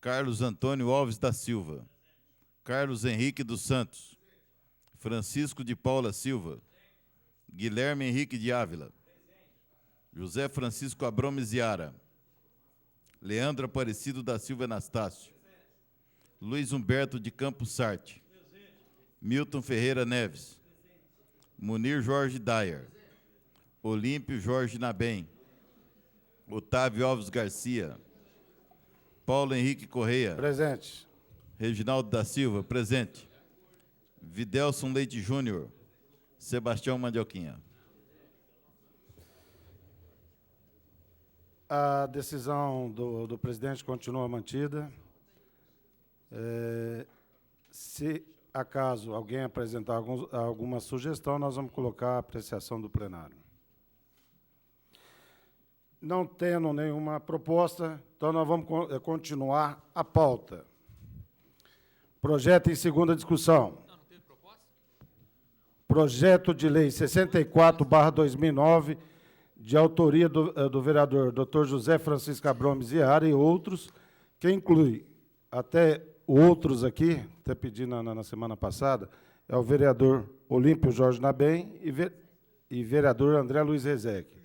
Carlos Antônio Alves da Silva, Carlos Henrique dos Santos, Francisco de Paula Silva, Guilherme Henrique de Ávila, José Francisco Abromes Iara, Leandro Aparecido da Silva Anastácio, Luiz Humberto de Campos Sarte, Milton Ferreira Neves, Munir Jorge Dyer, Olímpio Jorge Nabem, Otávio Alves Garcia, Paulo Henrique Correia. Presente. Reginaldo da Silva, presente. Videlson Leite Júnior, Sebastião Mandioquinha. A decisão do presidente continua mantida. Se acaso alguém apresentar alguma sugestão, nós vamos colocar a apreciação do plenário. Não tendo nenhuma proposta, então nós vamos continuar a pauta. Projeto em segunda discussão. Não teve proposta? Projeto de lei 64/2009, de autoria do vereador Dr. José Francisco Abromes Iara e outros, que inclui, até outros aqui, até pedi na semana passada, é o vereador Olímpio Jorge Nabem e vereador André Luiz Rezeque,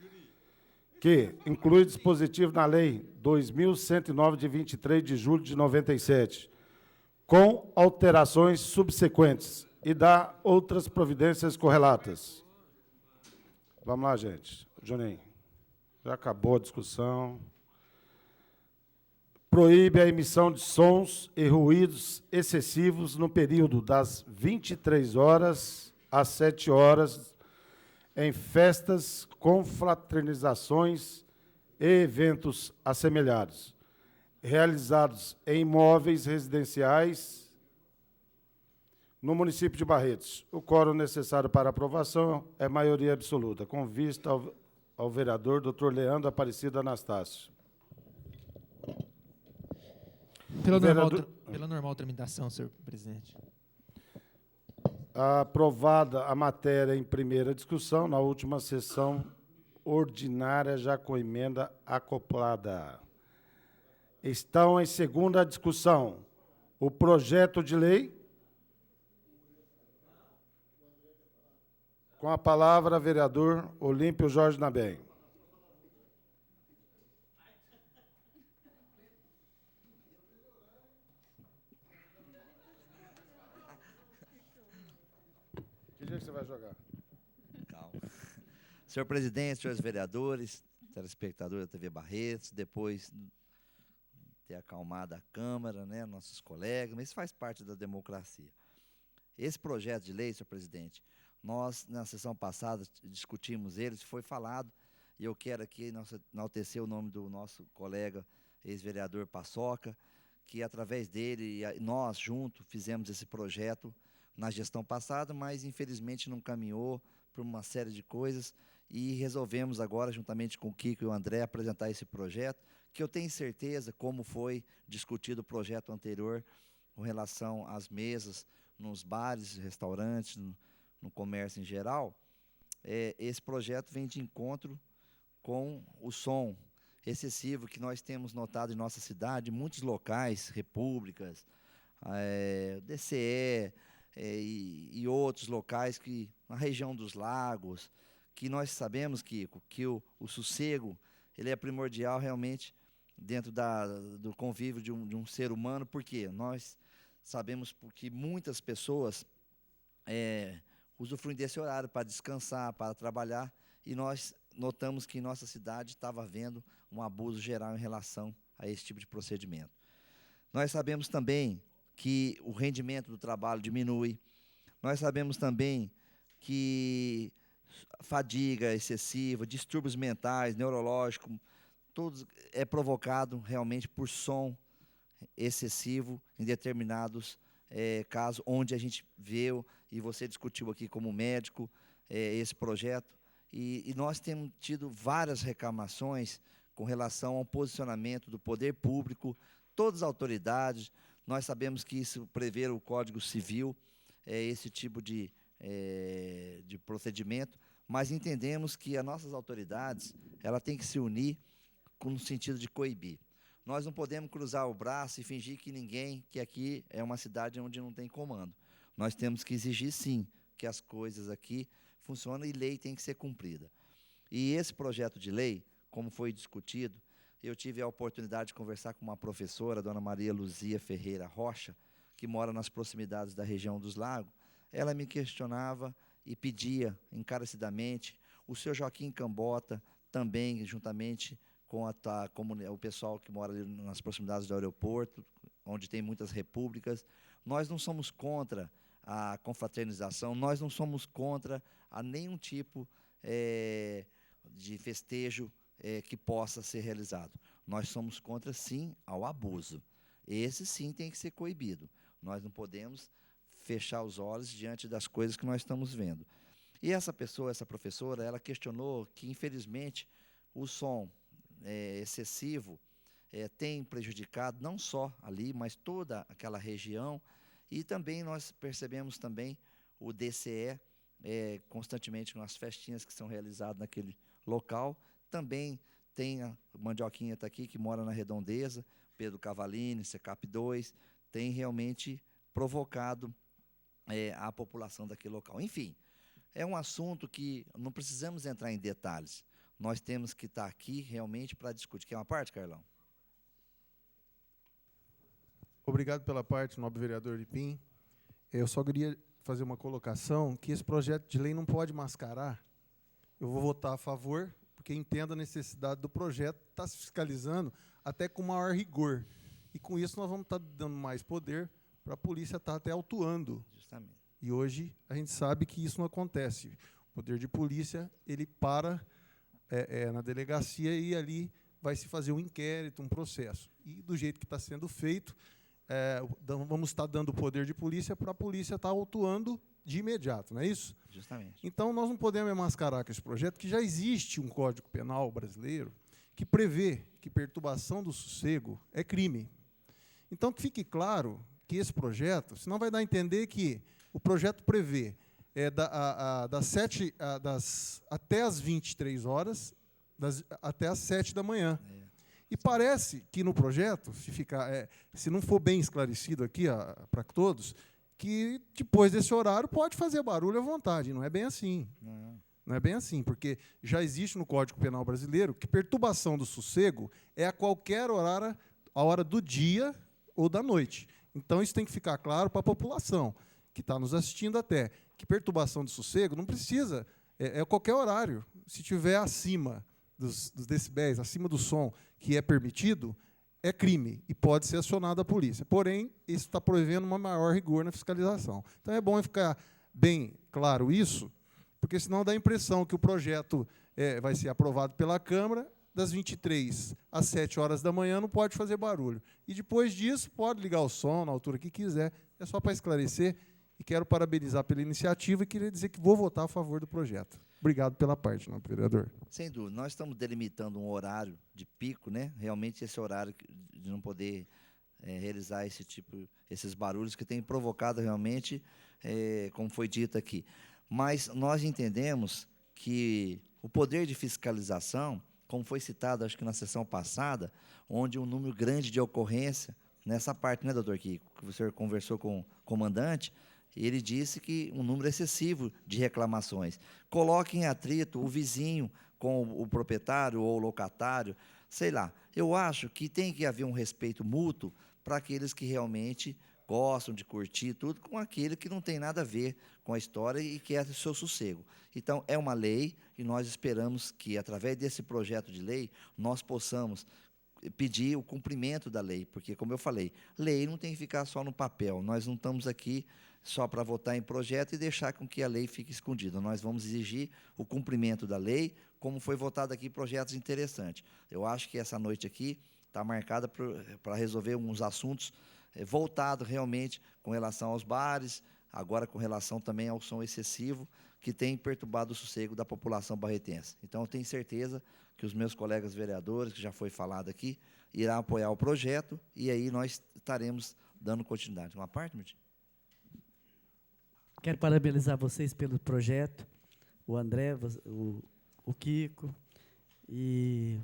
que inclui dispositivo na Lei 2.109, de 23 de julho de 97, com alterações subsequentes, e dá outras providências correlatas. Vamos lá, gente. Juninho, já acabou a discussão. Proíbe a emissão de sons e ruídos excessivos no período das 23 horas às 7 horas, em festas, confraternizações e eventos assemelhados, realizados em imóveis residenciais no município de Barretos. O quórum necessário para aprovação é maioria absoluta, com vista ao vereador Dr. Leandro Aparecido Anastácio. Pela normal tramitação, senhor presidente. Aprovada a matéria em primeira discussão, na última sessão ordinária, já com emenda acoplada. Estão em segunda discussão o projeto de lei. Com a palavra, vereador Olímpio Jorge Nabem. Que dia que você vai jogar? Calma. Senhor presidente, senhores vereadores, telespectadores da TV Barretos, depois de ter acalmado a Câmara, né, nossos colegas, mas isso faz parte da democracia. Esse projeto de lei, senhor presidente, nós, na sessão passada, discutimos ele, foi falado, e eu quero aqui enaltecer o nome do nosso colega, ex-vereador Paçoca, que através dele, nós juntos, fizemos esse projeto na gestão passada, mas infelizmente não caminhou por uma série de coisas, e resolvemos agora, juntamente com o Kiko e o André, apresentar esse projeto, que eu tenho certeza, como foi discutido o projeto anterior, com relação às mesas, nos bares, restaurantes, no comércio em geral, esse projeto vem de encontro com o som excessivo que nós temos notado em nossa cidade, muitos locais, repúblicas, DCE e outros locais, que na região dos lagos, que nós sabemos, Kiko, que o sossego ele é primordial realmente dentro do convívio de um ser humano, porque nós sabemos que muitas pessoas usufruem desse horário para descansar, para trabalhar, e nós notamos que em nossa cidade estava havendo um abuso geral em relação a esse tipo de procedimento. Nós sabemos também que o rendimento do trabalho diminui, nós sabemos também que fadiga excessiva, distúrbios mentais, neurológicos, tudo é provocado realmente por som excessivo em determinados casos, onde a gente viu, e você discutiu aqui como médico, esse projeto, e nós temos tido várias reclamações com relação ao posicionamento do poder público, todas as autoridades. Nós sabemos que isso prevê o Código Civil, esse tipo de procedimento, mas entendemos que as nossas autoridades ela tem que se unir no sentido de coibir. Nós não podemos cruzar o braço e fingir que aqui é uma cidade onde não tem comando. Nós temos que exigir, sim, que as coisas aqui funcionem e lei tem que ser cumprida. E esse projeto de lei, como foi discutido, eu tive a oportunidade de conversar com uma professora, a dona Maria Luzia Ferreira Rocha, que mora nas proximidades da região dos Lagos. Ela me questionava e pedia encarecidamente, o senhor Joaquim Cambota, também, juntamente com o pessoal que mora ali nas proximidades do aeroporto, onde tem muitas repúblicas, nós não somos contra a confraternização, nós não somos contra a nenhum tipo de festejo que possa ser realizado. Nós somos contra, sim, ao abuso. Esse, sim, tem que ser coibido. Nós não podemos fechar os olhos diante das coisas que nós estamos vendo. E essa pessoa, essa professora, ela questionou que, infelizmente, o som excessivo tem prejudicado não só ali, mas toda aquela região. E também nós percebemos também o DCE, constantemente nas festinhas que são realizadas naquele local. Também tem a Mandioquinha está aqui, que mora na Redondeza, Pedro Cavalini, CECAP 2, tem realmente provocado a população daquele local. Enfim, é um assunto que não precisamos entrar em detalhes. Nós temos que estar aqui realmente para discutir. Quer uma parte, Carlão? Obrigado pela parte, nobre vereador Lipim. Eu só queria fazer uma colocação que esse projeto de lei não pode mascarar. Eu vou votar a favor, porque entendo a necessidade do projeto, está se fiscalizando até com maior rigor. E com isso nós vamos estar dando mais poder para a polícia estar até autuando. Justamente. E hoje a gente sabe que isso não acontece. O poder de polícia, ele para na delegacia e ali vai se fazer um inquérito, um processo. E do jeito que está sendo feito, vamos estar dando o poder de polícia para a polícia estar autuando de imediato, não é isso? Justamente. Então, nós não podemos mascarar com esse projeto, que já existe um Código Penal brasileiro que prevê que perturbação do sossego é crime. Então, que fique claro que esse projeto, senão vai dar a entender que o projeto prevê até as 23 horas, até as 7 da manhã. E parece que no projeto, se não for bem esclarecido aqui para todos, que depois desse horário pode fazer barulho à vontade. Não é bem assim. Não é bem assim, porque já existe no Código Penal brasileiro que perturbação do sossego é a qualquer horário, a hora do dia ou da noite. Então, isso tem que ficar claro para a população que está nos assistindo até, que perturbação do sossego não precisa, a qualquer horário. Se tiver acima dos decibéis, acima do som que é permitido, é crime e pode ser acionada a polícia. Porém, isso está prevendo uma maior rigor na fiscalização. Então, é bom ficar bem claro isso, porque senão dá a impressão que o projeto vai ser aprovado pela Câmara, das 23 às 7 horas da manhã não pode fazer barulho. E depois disso, pode ligar o som na altura que quiser. É só para esclarecer. E quero parabenizar pela iniciativa e queria dizer que vou votar a favor do projeto. Obrigado pela parte, não, vereador. Sem dúvida. Nós estamos delimitando um horário de pico, né? Realmente esse horário de não poder realizar esses barulhos que tem provocado realmente, como foi dito aqui. Mas nós entendemos que o poder de fiscalização, como foi citado, acho que na sessão passada, onde um número grande de ocorrência, nessa parte, né, doutor, que o senhor conversou com o comandante, ele disse que um número excessivo de reclamações. Coloque em atrito o vizinho com o proprietário ou o locatário, sei lá. Eu acho que tem que haver um respeito mútuo para aqueles que realmente gostam de curtir tudo, com aquele que não tem nada a ver com a história e quer o seu sossego. Então, é uma lei e nós esperamos que, através desse projeto de lei, nós possamos pedir o cumprimento da lei, porque, como eu falei, lei não tem que ficar só no papel. Nós não estamos aqui só para votar em projeto e deixar com que a lei fique escondida. Nós vamos exigir o cumprimento da lei, como foi votado aqui, projetos interessantes. Eu acho que essa noite aqui está marcada para resolver uns assuntos voltados realmente com relação aos bares, agora com relação também ao som excessivo, que tem perturbado o sossego da população barretense. Então, eu tenho certeza que os meus colegas vereadores, que já foi falado aqui, irão apoiar o projeto e aí nós estaremos dando continuidade. Uma parte, meu tio? Quero parabenizar vocês pelo projeto, o André, o Kiko, e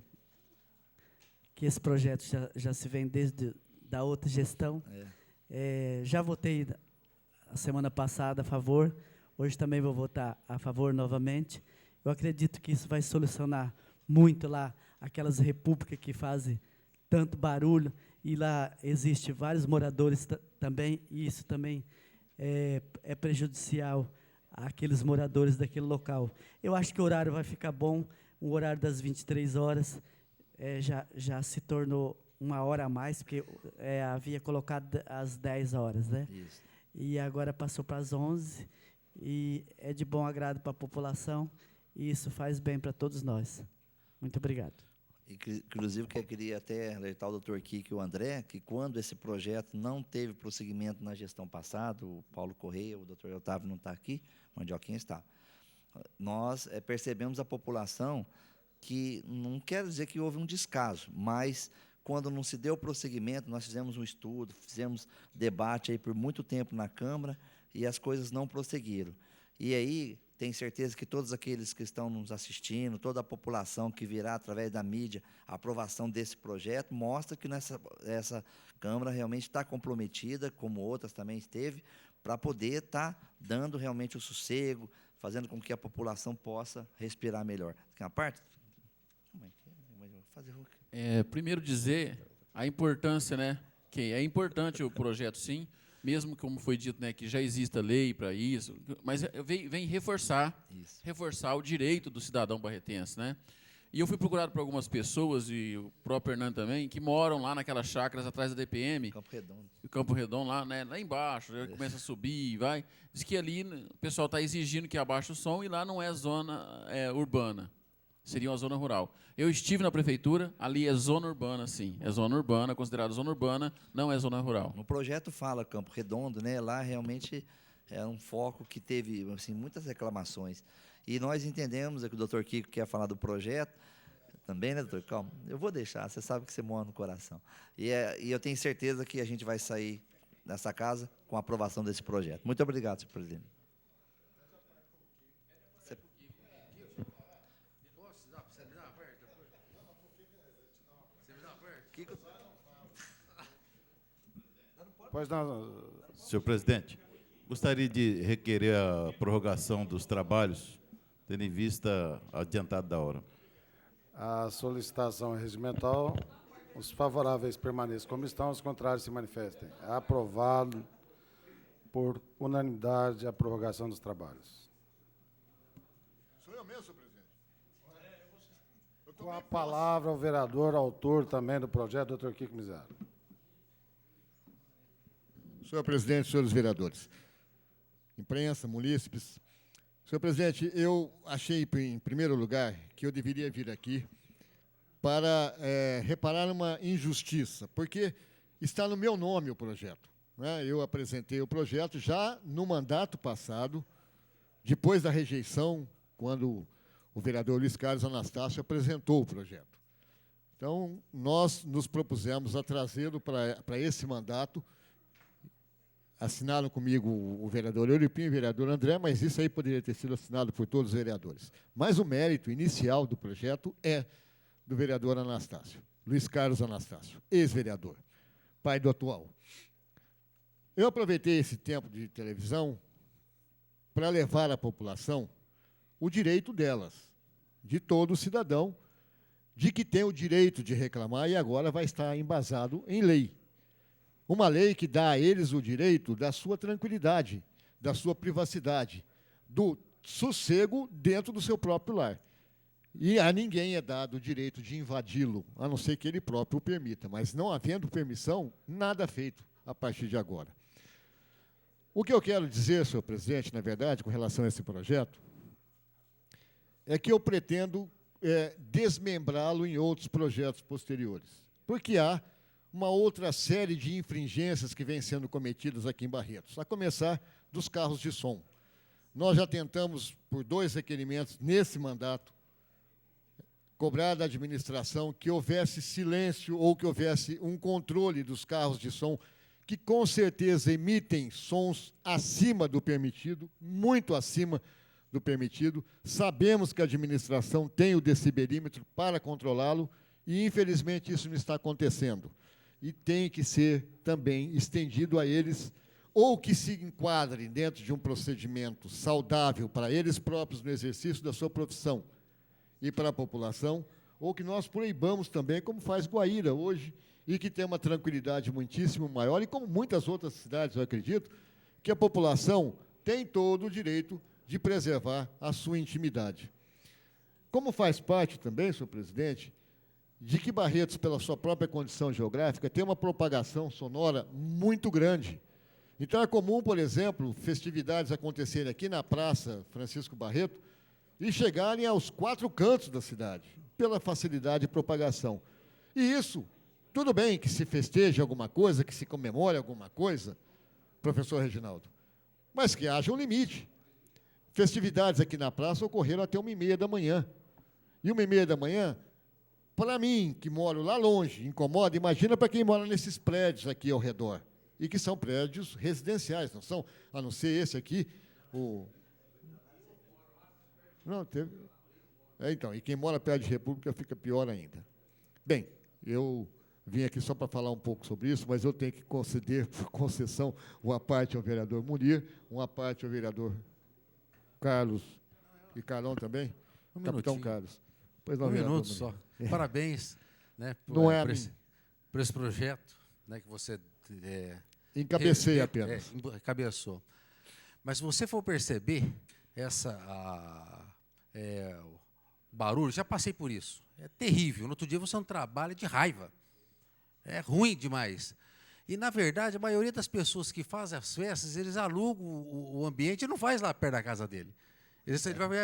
que esse projeto já se vem desde da outra gestão. Já votei a semana passada a favor, hoje também vou votar a favor novamente. Eu acredito que isso vai solucionar muito lá aquelas repúblicas que fazem tanto barulho, e lá existe vários moradores também, e isso também é prejudicial àqueles moradores daquele local. Eu acho que o horário vai ficar bom, o horário das 23 horas já se tornou 1 hora a mais, porque havia colocado às 10 horas, né? Isso. E agora passou para as 11, e é de bom agrado para a população, e isso faz bem para todos nós. Muito obrigado. Inclusive, que eu queria até alertar o doutor Kiko e o André, que quando esse projeto não teve prosseguimento na gestão passada, o Paulo Correia, o doutor Otávio não está aqui, o Mandioquinha está. Nós percebemos a população que, não quero dizer que houve um descaso, mas quando não se deu prosseguimento, nós fizemos um estudo, fizemos debate aí por muito tempo na Câmara, e as coisas não prosseguiram. E aí, tenho certeza que todos aqueles que estão nos assistindo, toda a população que virá através da mídia, a aprovação desse projeto, mostra que essa Câmara realmente está comprometida, como outras também esteve, para poder estar dando realmente o sossego, fazendo com que a população possa respirar melhor. Quer uma parte? Primeiro dizer a importância, né, que é importante o projeto, sim, mesmo como foi dito, né, que já exista lei para isso, mas vem reforçar o direito do cidadão barretense, né? E eu fui procurado por algumas pessoas, e o próprio Hernando também, que moram lá naquelas chácaras atrás da DPM. Campo Redondo. O Campo Redondo, lá, né, lá embaixo, já começa a subir, vai. Diz que ali o pessoal está exigindo que abaixe o som, e lá não é zona urbana. Seria uma zona rural. Eu estive na prefeitura, ali é zona urbana, sim. É zona urbana, considerada zona urbana, não é zona rural. No projeto fala Campo Redondo, né? Lá realmente é um foco que teve assim, muitas reclamações. E nós entendemos, que o doutor Kiko quer falar do projeto, também, né, doutor? Calma, eu vou deixar, você sabe que você mora no coração. E eu tenho certeza que a gente vai sair dessa casa com a aprovação desse projeto. Muito obrigado, senhor presidente. Pois não. Senhor presidente, gostaria de requerer a prorrogação dos trabalhos, tendo em vista adiantado da hora. A solicitação é regimental. Os favoráveis permaneçam como estão, os contrários se manifestem. É aprovado por unanimidade a prorrogação dos trabalhos. Sou eu mesmo, senhor presidente. Com a palavra, o vereador, autor também do projeto, doutor Kiko Mizário. Senhor presidente, senhores vereadores, imprensa, munícipes. Senhor presidente, eu achei, em primeiro lugar, que eu deveria vir aqui para reparar uma injustiça, porque está no meu nome o projeto, né? Eu apresentei o projeto já no mandato passado, depois da rejeição, quando o vereador Luiz Carlos Anastácio apresentou o projeto. Então, nós nos propusemos a trazê-lo para esse mandato. Assinaram comigo o vereador Euripim e o vereador André, mas isso aí poderia ter sido assinado por todos os vereadores. Mas o mérito inicial do projeto é do vereador Anastácio, Luiz Carlos Anastácio, ex-vereador, pai do atual. Eu aproveitei esse tempo de televisão para levar à população o direito delas, de todo cidadão, de que tem o direito de reclamar e agora vai estar embasado em lei. Uma lei que dá a eles o direito da sua tranquilidade, da sua privacidade, do sossego dentro do seu próprio lar. E a ninguém é dado o direito de invadi-lo, a não ser que ele próprio o permita. Mas não havendo permissão, nada feito a partir de agora. O que eu quero dizer, senhor presidente, na verdade, com relação a esse projeto, é que eu pretendo desmembrá-lo em outros projetos posteriores. Porque há uma outra série de infringências que vêm sendo cometidas aqui em Barretos, a começar dos carros de som. Nós já tentamos, por 2 requerimentos nesse mandato, cobrar da administração que houvesse silêncio ou que houvesse um controle dos carros de som, que com certeza emitem sons acima do permitido, muito acima do permitido. Sabemos que a administração tem o decibelímetro para controlá-lo, E, infelizmente, isso não está acontecendo. E tem que ser também estendido a eles, ou que se enquadrem dentro de um procedimento saudável para eles próprios no exercício da sua profissão e para a população, ou que nós proibamos também, como faz Guaíra hoje, e que tem uma tranquilidade muitíssimo maior, e como muitas outras cidades, eu acredito, que a população tem todo o direito de preservar a sua intimidade. Como faz parte também, senhor presidente, de que Barretos, pela sua própria condição geográfica, tem uma propagação sonora muito grande. Então, é comum, por exemplo, festividades acontecerem aqui na Praça Francisco Barreto e chegarem aos 4 cantos da cidade, pela facilidade de propagação. E isso, tudo bem que se festeje alguma coisa, que se comemore alguma coisa, professor Reginaldo, mas que haja um limite. Festividades aqui na praça ocorreram até 1h30 da manhã. E 1h30 da manhã, para mim, que moro lá longe, incomoda, imagina para quem mora nesses prédios aqui ao redor, e que são prédios residenciais, não são, a não ser esse aqui, o... Não, teve... então, e quem mora perto de República fica pior ainda. Bem, eu vim aqui só para falar um pouco sobre isso, mas eu tenho que conceder, por concessão, uma parte ao vereador Munir, uma parte ao vereador Carlos, e Carlão também, Capitão Carlos. Pois não, Um vereador minuto Munir. só. Parabéns, né, Não é a por esse projeto, né, que você Encabecei apenas. encabeçou. Mas se você for perceber, o barulho, já passei por isso. É terrível. No outro dia você não trabalha de raiva. É ruim demais. E, na verdade, a maioria das pessoas que fazem as festas, eles alugam o ambiente e não faz lá perto da casa dele. Ele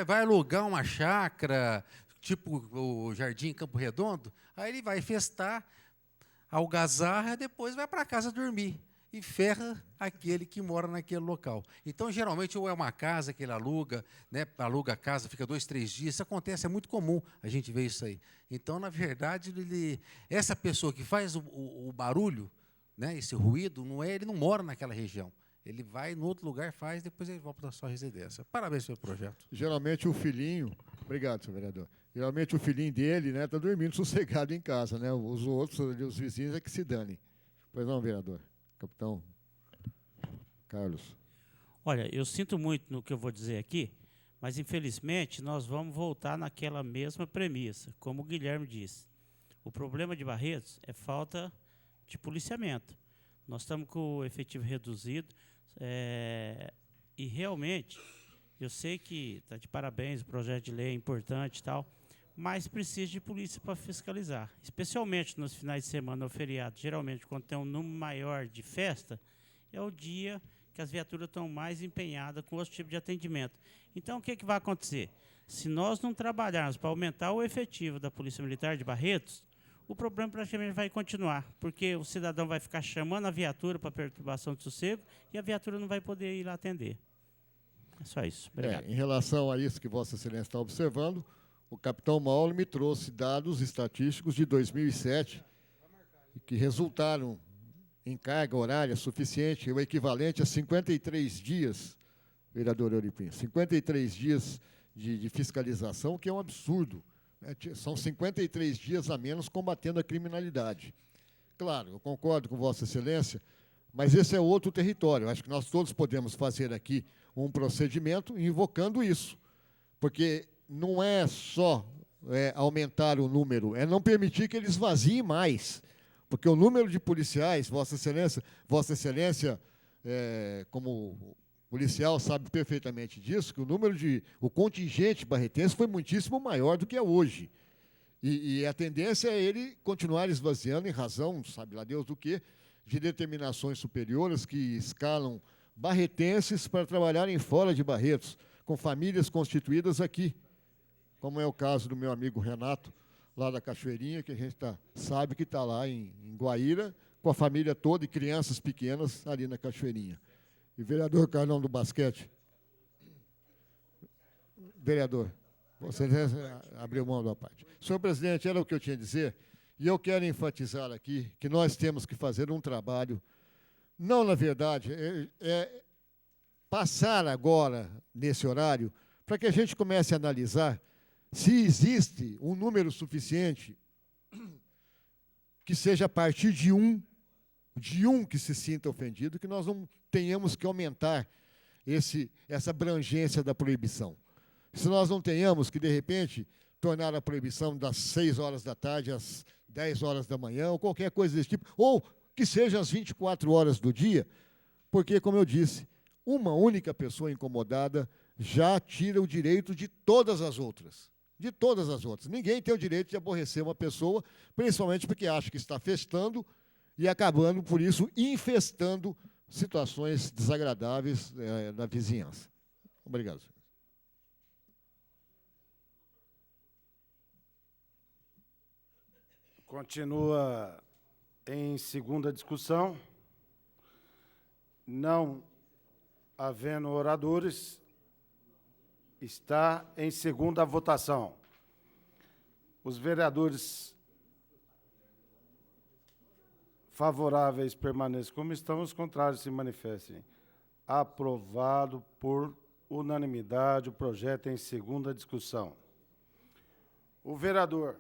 vai alugar uma chácara, tipo o Jardim Campo Redondo, aí ele vai festar, algazarra, e depois vai para casa dormir. E ferra aquele que mora naquele local. Então, geralmente, ou é uma casa que ele aluga, né, aluga a casa, fica 2, 3 dias, isso acontece, é muito comum a gente ver isso aí. Então, na verdade, essa pessoa que faz o barulho, né, esse ruído, ele não mora naquela região. Ele vai no outro lugar, faz, depois ele volta para a sua residência. Parabéns pelo projeto. Geralmente o filhinho... Obrigado, senhor vereador. Geralmente o filhinho dele está dormindo sossegado em casa, né? Os outros, os vizinhos, é que se danem. Pois não, vereador? Capitão Carlos. Olha, eu sinto muito no que eu vou dizer aqui, mas, infelizmente, nós vamos voltar naquela mesma premissa, como o Guilherme disse. O problema de Barretos é falta de policiamento. Nós estamos com o efetivo reduzido e, realmente, eu sei que está de parabéns, o projeto de lei é importante e tal, mas precisa de polícia para fiscalizar, especialmente nos finais de semana ou feriado. Geralmente, quando tem um número maior de festa, é o dia que as viaturas estão mais empenhadas com outro tipo de atendimento. Então, o que vai acontecer? Se nós não trabalharmos para aumentar o efetivo da Polícia Militar de Barretos, o problema praticamente vai continuar, porque o cidadão vai ficar chamando a viatura para perturbação de sossego e a viatura não vai poder ir lá atender. É só isso. Obrigado. Em relação a isso que Vossa Excelência está observando, o capitão Mauro me trouxe dados estatísticos de 2007 que resultaram em carga horária suficiente, o equivalente a 53 dias, vereador Euripim, 53 dias de fiscalização, que é um absurdo. São 53 dias a menos combatendo a criminalidade. Claro, eu concordo com Vossa Excelência, mas esse é outro território. Acho que nós todos podemos fazer aqui um procedimento invocando isso, porque não é só aumentar o número, é não permitir que eles vaziem mais, porque o número de policiais, Vossa Excelência, como policial, sabe perfeitamente disso, que o contingente barretense foi muitíssimo maior do que é hoje. E a tendência é ele continuar esvaziando em razão, sabe lá Deus do quê, de determinações superiores que escalam barretenses para trabalharem fora de Barretos, com famílias constituídas aqui, como é o caso do meu amigo Renato, lá da Cachoeirinha, que a gente sabe que está lá em Guaíra, com a família toda e crianças pequenas ali na Cachoeirinha. E vereador Carlão do Basquete, vereador, você abriu mão da parte. Senhor presidente, era o que eu tinha a dizer, e eu quero enfatizar aqui que nós temos que fazer um trabalho, não, na verdade, passar agora, nesse horário, para que a gente comece a analisar se existe um número suficiente que seja a partir de um que se sinta ofendido, que nós não tenhamos que aumentar essa abrangência da proibição. Se nós não tenhamos que, de repente, tornar a proibição das 6 horas da tarde às 10 horas da manhã, ou qualquer coisa desse tipo, ou que seja às 24 horas do dia, porque, como eu disse, uma única pessoa incomodada já tira o direito de todas as outras. De todas as outras. Ninguém tem o direito de aborrecer uma pessoa, principalmente porque acha que está festando e acabando, por isso, infestando situações desagradáveis na vizinhança. Obrigado, senhor. Continua em segunda discussão. Não havendo oradores, está em segunda votação. Os vereadores favoráveis permaneçam como estão, os contrários se manifestem. Aprovado por unanimidade o projeto em segunda discussão. O vereador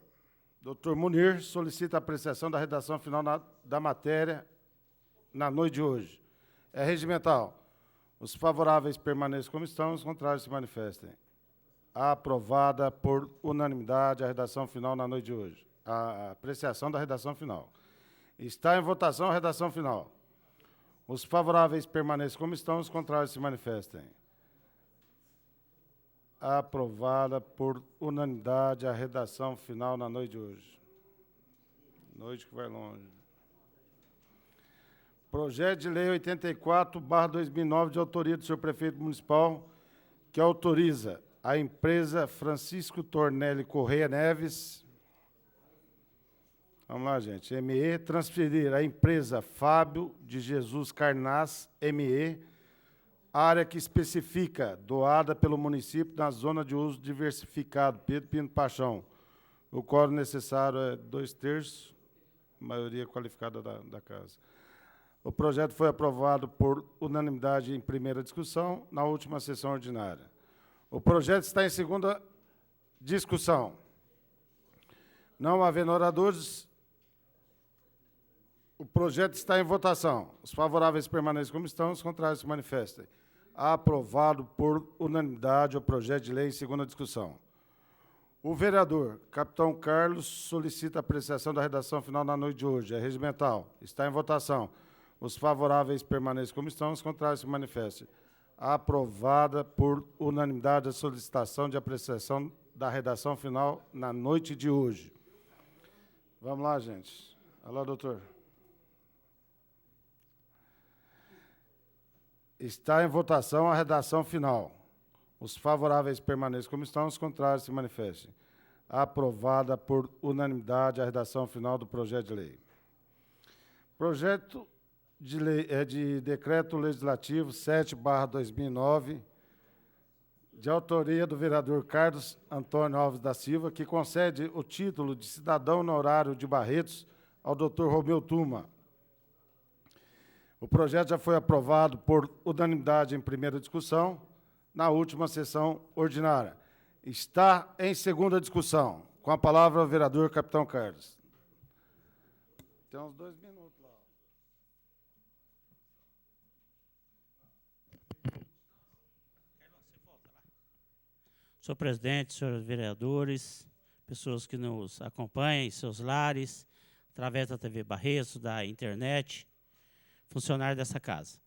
Dr. Munir solicita a apreciação da redação final da matéria na noite de hoje. É regimental. Os favoráveis permaneçam como estão, os contrários se manifestem. Aprovada por unanimidade a redação final na noite de hoje. A apreciação da redação final. Está em votação a redação final. Os favoráveis permaneçam como estão, os contrários se manifestem. Aprovada por unanimidade a redação final na noite de hoje. Noite que vai longe. Projeto de Lei 84/2009, de autoria do senhor prefeito municipal, que autoriza a empresa Francisco Tornelli Correia Neves, vamos lá, gente, ME, transferir à empresa Fábio de Jesus Carnaz, ME, área que especifica, doada pelo município na zona de uso diversificado, Pedro Pinto Paixão. O quórum necessário é 2/3, maioria qualificada da casa. O projeto foi aprovado por unanimidade em primeira discussão, na última sessão ordinária. O projeto está em segunda discussão. Não havendo oradores, o projeto está em votação. Os favoráveis permaneçam como estão, os contrários se manifestem. Aprovado por unanimidade o projeto de lei em segunda discussão. O vereador Capitão Carlos solicita a apreciação da redação final na noite de hoje. É regimental. Está em votação. Os favoráveis permaneçam como estão, os contrários se manifestem. Aprovada por unanimidade a solicitação de apreciação da redação final na noite de hoje. Vamos lá, gente. Alô, doutor. Está em votação a redação final. Os favoráveis permaneçam como estão, os contrários se manifestem. Aprovada por unanimidade a redação final do projeto de lei. Projeto de lei de decreto legislativo 7/2009, de autoria do vereador Carlos Antônio Alves da Silva, que concede o título de cidadão honorário de Barretos ao Dr. Romeu Tuma. O projeto já foi aprovado por unanimidade em primeira discussão, na última sessão ordinária. Está em segunda discussão. Com a palavra o vereador Capitão Carlos. Tem uns 2 minutos lá. Senhor presidente, senhores vereadores, pessoas que nos acompanham em seus lares, através da TV Barretos, da internet, funcionário dessa casa.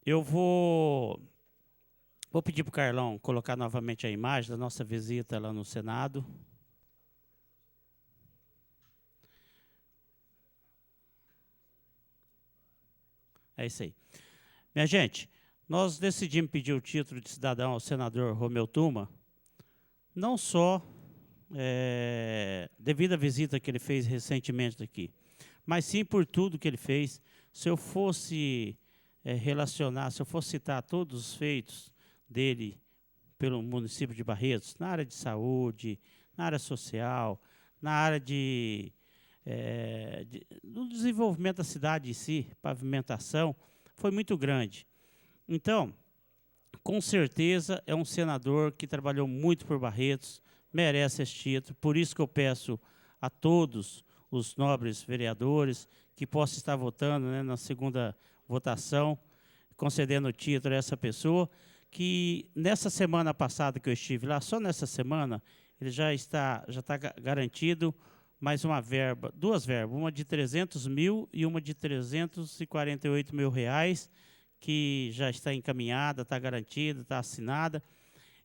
Eu vou pedir para o Carlão colocar novamente a imagem da nossa visita lá no Senado. É isso aí. Minha gente, nós decidimos pedir o título de cidadão ao senador Romeu Tuma, não só devido à visita que ele fez recentemente aqui, mas sim por tudo que ele fez. Se eu fosse relacionar, se eu fosse citar todos os feitos dele pelo município de Barretos, na área de saúde, na área social, na área do desenvolvimento da cidade em si, pavimentação, foi muito grande. Então, com certeza, é um senador que trabalhou muito por Barretos, merece esse título, por isso que eu peço a todos os nobres vereadores que possam estar votando, né, na segunda votação, concedendo o título a essa pessoa, que nessa semana passada que eu estive lá, só nessa semana, ele já está garantido mais uma verba, duas verbas, uma de 300 mil e uma de 348 mil reais, que já está encaminhada, está garantida, está assinada,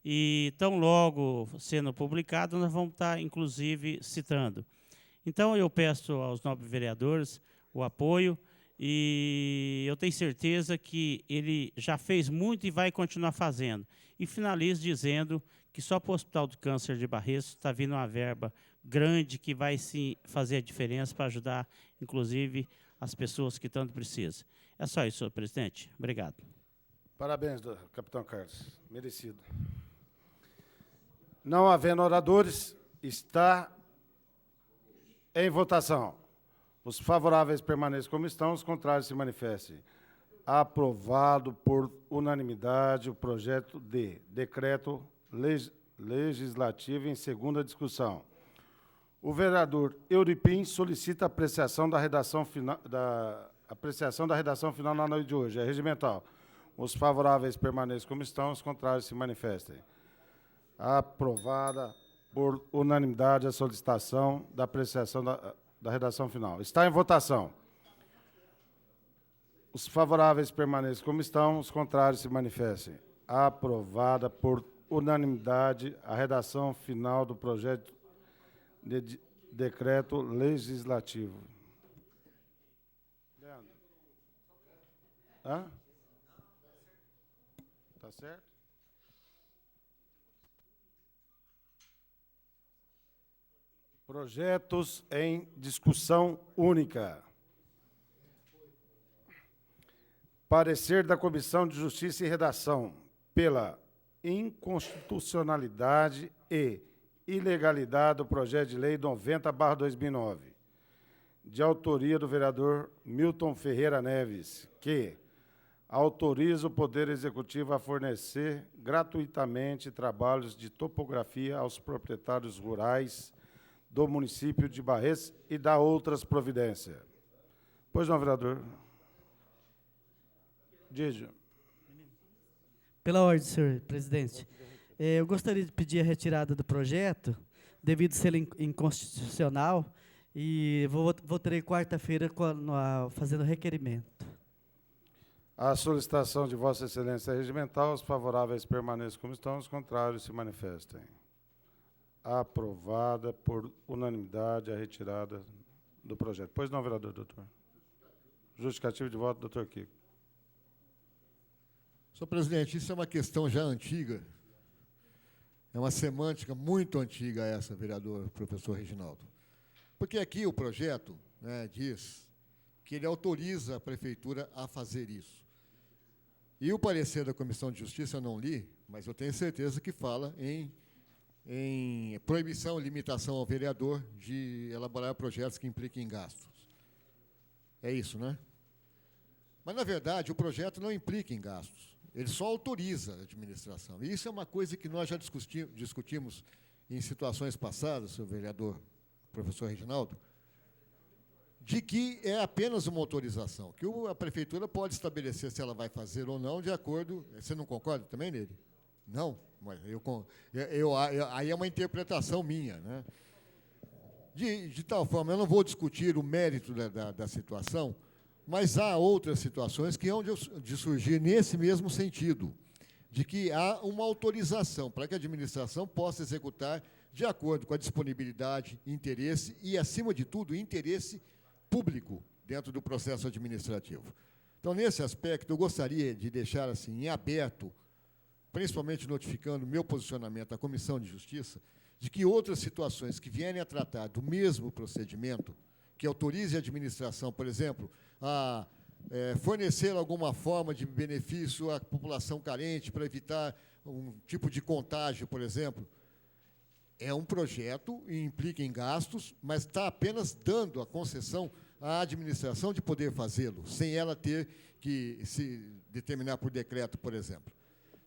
e tão logo sendo publicado, nós vamos estar, inclusive, citando. Então, eu peço aos nobres vereadores o apoio, e eu tenho certeza que ele já fez muito e vai continuar fazendo. E finalizo dizendo que só para o Hospital do Câncer de Barretos está vindo uma verba grande que vai sim fazer a diferença para ajudar, inclusive, as pessoas que tanto precisam. É só isso, senhor presidente. Obrigado. Parabéns, capitão Carlos. Merecido. Não havendo oradores, está em votação. Os favoráveis permaneçam como estão, os contrários se manifestem. Aprovado por unanimidade o projeto de decreto legislativo em segunda discussão. O vereador Euripim solicita apreciação da redação final na noite de hoje. É regimental. Os favoráveis permaneçam como estão, os contrários se manifestem. Aprovada por unanimidade a solicitação da apreciação da redação final. Está em votação. Os favoráveis permaneçam como estão, os contrários se manifestem. Aprovada por unanimidade a redação final do projeto de decreto legislativo. Leandro. Hã? Tá certo? Projetos em discussão única. Parecer da Comissão de Justiça e Redação pela inconstitucionalidade e ilegalidade do projeto de lei 90/2009, de autoria do vereador Milton Ferreira Neves, que autoriza o Poder Executivo a fornecer gratuitamente trabalhos de topografia aos proprietários rurais do município de Barretos e dá outras providências. Pois não, vereador. Dídio. Pela ordem, senhor presidente. Eu gostaria de pedir a retirada do projeto, devido a ser inconstitucional, e votarei quarta-feira fazendo requerimento. A solicitação de Vossa Excelência é regimental. Os favoráveis permaneçam como estão, os contrários se manifestem. Aprovada por unanimidade a retirada do projeto. Pois não, vereador, doutor. Justificativo de voto, doutor Kiko. Senhor presidente, isso é uma questão já antiga. É uma semântica muito antiga essa, vereador professor Reginaldo. Porque aqui o projeto, né, diz que ele autoriza a prefeitura a fazer isso. E o parecer da Comissão de Justiça eu não li, mas eu tenho certeza que fala em proibição, limitação ao vereador de elaborar projetos que impliquem gastos. É isso, né? Mas, na verdade, o projeto não implica em gastos. Ele só autoriza a administração. E isso é uma coisa que nós já discutimos em situações passadas, senhor vereador, professor Reginaldo, de que é apenas uma autorização, que a prefeitura pode estabelecer se ela vai fazer ou não, de acordo... Você não concorda também nele? Não? Mas aí é uma interpretação minha, né? De tal forma, eu não vou discutir o mérito da situação, mas há outras situações que hão de surgir nesse mesmo sentido, de que há uma autorização para que a administração possa executar de acordo com a disponibilidade, interesse e, acima de tudo, interesse público dentro do processo administrativo. Então, nesse aspecto, eu gostaria de deixar assim em aberto, principalmente notificando o meu posicionamento à Comissão de Justiça, de que outras situações que vierem a tratar do mesmo procedimento, que autorize a administração, por exemplo, a fornecer alguma forma de benefício à população carente para evitar um tipo de contágio, por exemplo, é um projeto e implica em gastos, mas está apenas dando a concessão à administração de poder fazê-lo, sem ela ter que se determinar por decreto, por exemplo.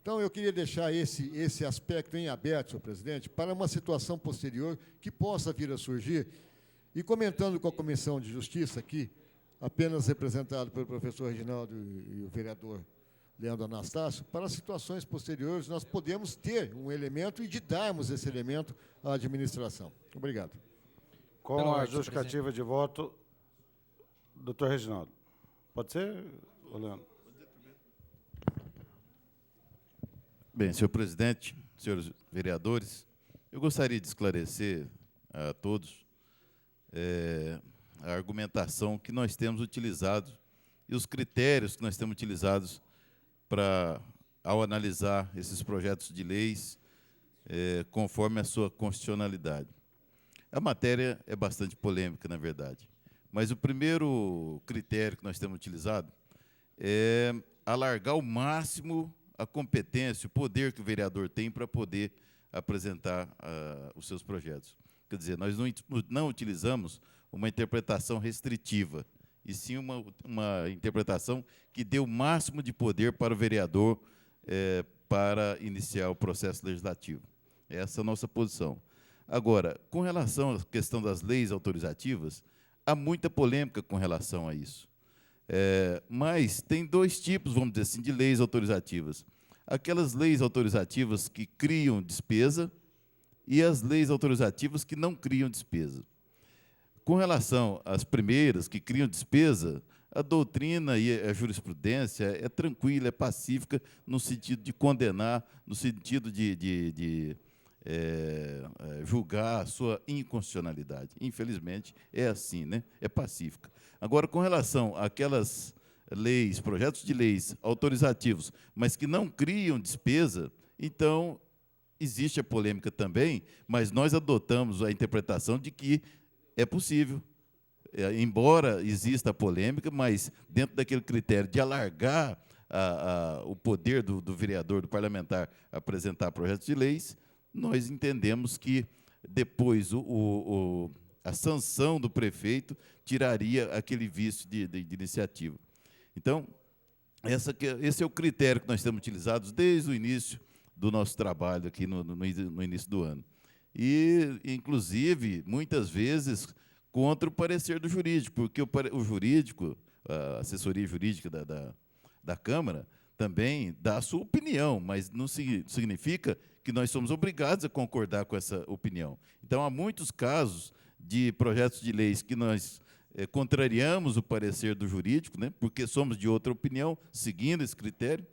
Então, eu queria deixar esse aspecto em aberto, senhor presidente, para uma situação posterior que possa vir a surgir E comentando com a Comissão de Justiça aqui, apenas representado pelo professor Reginaldo e o vereador Leandro Anastácio, para situações posteriores nós podemos ter um elemento e de darmos esse elemento à administração. Obrigado. Com Pela a ordem, senhor justificativa de voto, doutor Reginaldo. Pode ser, Leandro? Bem, senhor presidente, senhores vereadores, eu gostaria de esclarecer a todos a argumentação que nós temos utilizado e os critérios que nós temos utilizados ao analisar esses projetos de leis conforme a sua constitucionalidade. A matéria é bastante polêmica, na verdade, mas o primeiro critério que nós temos utilizado é alargar ao máximo a competência, o poder que o vereador tem para poder apresentar os seus projetos. Quer dizer, nós não utilizamos uma interpretação restritiva, e sim uma interpretação que dê o máximo de poder para o vereador para iniciar o processo legislativo. Essa é a nossa posição. Agora, com relação à questão das leis autorizativas, há muita polêmica com relação a isso. Mas tem dois tipos, vamos dizer assim, de leis autorizativas. Aquelas leis autorizativas que criam despesa e as leis autorizativas que não criam despesa. Com relação às primeiras, que criam despesa, a doutrina e a jurisprudência é tranquila, é pacífica, no sentido de condenar, no sentido de julgar a sua inconstitucionalidade. Infelizmente, é assim, né? É pacífica. Agora, com relação àquelas leis, projetos de leis autorizativos, mas que não criam despesa, então existe a polêmica também, mas nós adotamos a interpretação de que é possível, embora exista a polêmica, mas dentro daquele critério de alargar o poder do vereador, do parlamentar, apresentar projetos de leis, nós entendemos que depois a sanção do prefeito tiraria aquele vício de iniciativa. Então, esse é o critério que nós temos utilizado desde o início do nosso trabalho aqui no início do ano. E, inclusive, muitas vezes, contra o parecer do jurídico, porque o jurídico, a assessoria jurídica da Câmara, também dá a sua opinião, mas não significa que nós somos obrigados a concordar com essa opinião. Então, há muitos casos de projetos de leis que nós contrariamos o parecer do jurídico, né, porque somos de outra opinião, seguindo esse critério,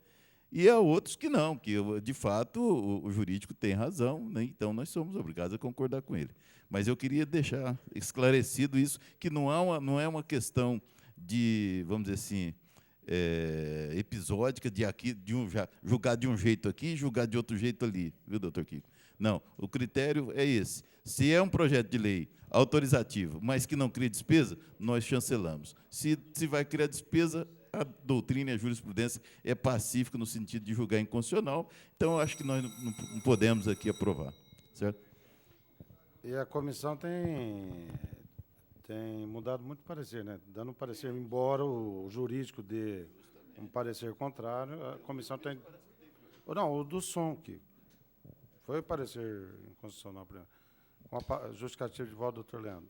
e há outros que não, que, de fato, o jurídico tem razão, né, então nós somos obrigados a concordar com ele. Mas eu queria deixar esclarecido isso, que não é uma questão de, vamos dizer assim, episódica, julgar de um jeito aqui e julgar de outro jeito ali, viu, doutor Kiko? Não, o critério é esse. Se é um projeto de lei autorizativo, mas que não cria despesa, nós chancelamos. Se vai criar despesa, a doutrina e a jurisprudência é pacífica no sentido de julgar inconstitucional, então acho que nós não podemos aqui aprovar, certo? E a comissão tem mudado muito o parecer, né? Dando um parecer, embora o jurídico dê um parecer contrário, a comissão tem... Não, o do som, que foi o parecer inconstitucional, com a justificativa de voto do doutor Leandro.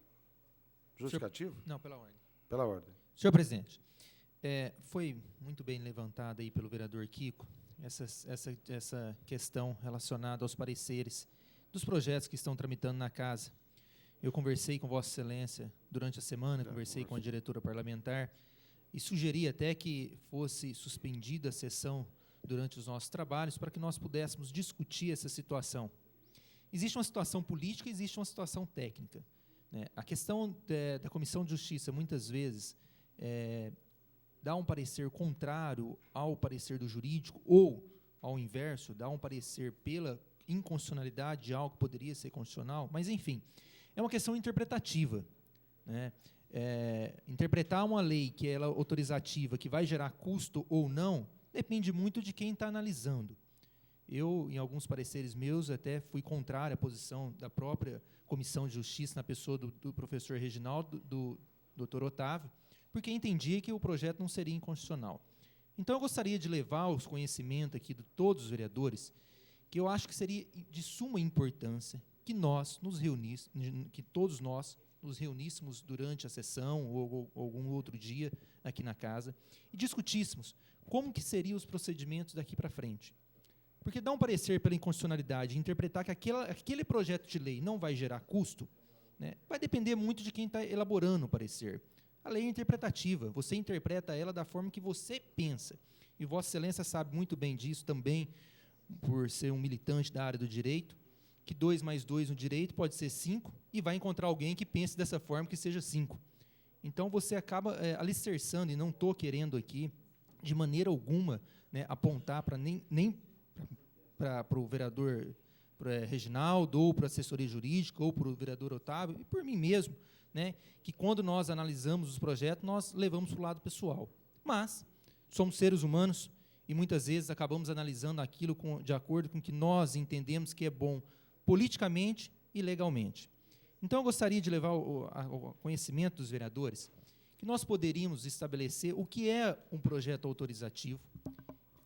Justificativo? Não, pela ordem. Pela ordem. Senhor presidente, foi muito bem levantada aí pelo vereador Kiko essa questão relacionada aos pareceres dos projetos que estão tramitando na casa. Eu conversei com Vossa Excelência durante a semana, conversei com a diretora parlamentar e sugeri até que fosse suspendida a sessão durante os nossos trabalhos para que nós pudéssemos discutir essa situação. Existe uma situação política e existe uma situação técnica, né? A questão da Comissão de Justiça, muitas vezes, dá um parecer contrário ao parecer do jurídico ou, ao inverso, dá um parecer pela inconstitucionalidade de algo que poderia ser constitucional, mas, enfim, é uma questão interpretativa, né? Interpretar uma lei que é autorizativa, que vai gerar custo ou não, depende muito de quem está analisando. Eu, em alguns pareceres meus, até fui contrário à posição da própria Comissão de Justiça, na pessoa do professor Reginaldo, do doutor Otávio, porque entendia que o projeto não seria inconstitucional. Então, eu gostaria de levar aos conhecimentos aqui de todos os vereadores, que eu acho que seria de suma importância que nós nos reuníssemos, que todos nós nos reuníssemos durante a sessão ou algum outro dia aqui na casa e discutíssemos como que seriam os procedimentos daqui para frente. Porque dar um parecer pela inconstitucionalidade e interpretar que aquele projeto de lei não vai gerar custo, né, vai depender muito de quem está elaborando o parecer. A lei é interpretativa, você interpreta ela da forma que você pensa. E Vossa Excelência sabe muito bem disso também, por ser um militante da área do direito, que 2 mais 2 no direito pode ser 5, e vai encontrar alguém que pense dessa forma que seja 5. Então, você acaba alicerçando, e não estou querendo aqui, de maneira alguma, né, apontar para nem para o vereador Reginaldo, ou para a assessoria jurídica, ou para o vereador Otávio, e por mim mesmo, né, que quando nós analisamos os projetos, nós levamos para o lado pessoal. Mas somos seres humanos e muitas vezes acabamos analisando aquilo de acordo com o que nós entendemos que é bom politicamente e legalmente. Então, eu gostaria de levar ao conhecimento dos vereadores que nós poderíamos estabelecer o que é um projeto autorizativo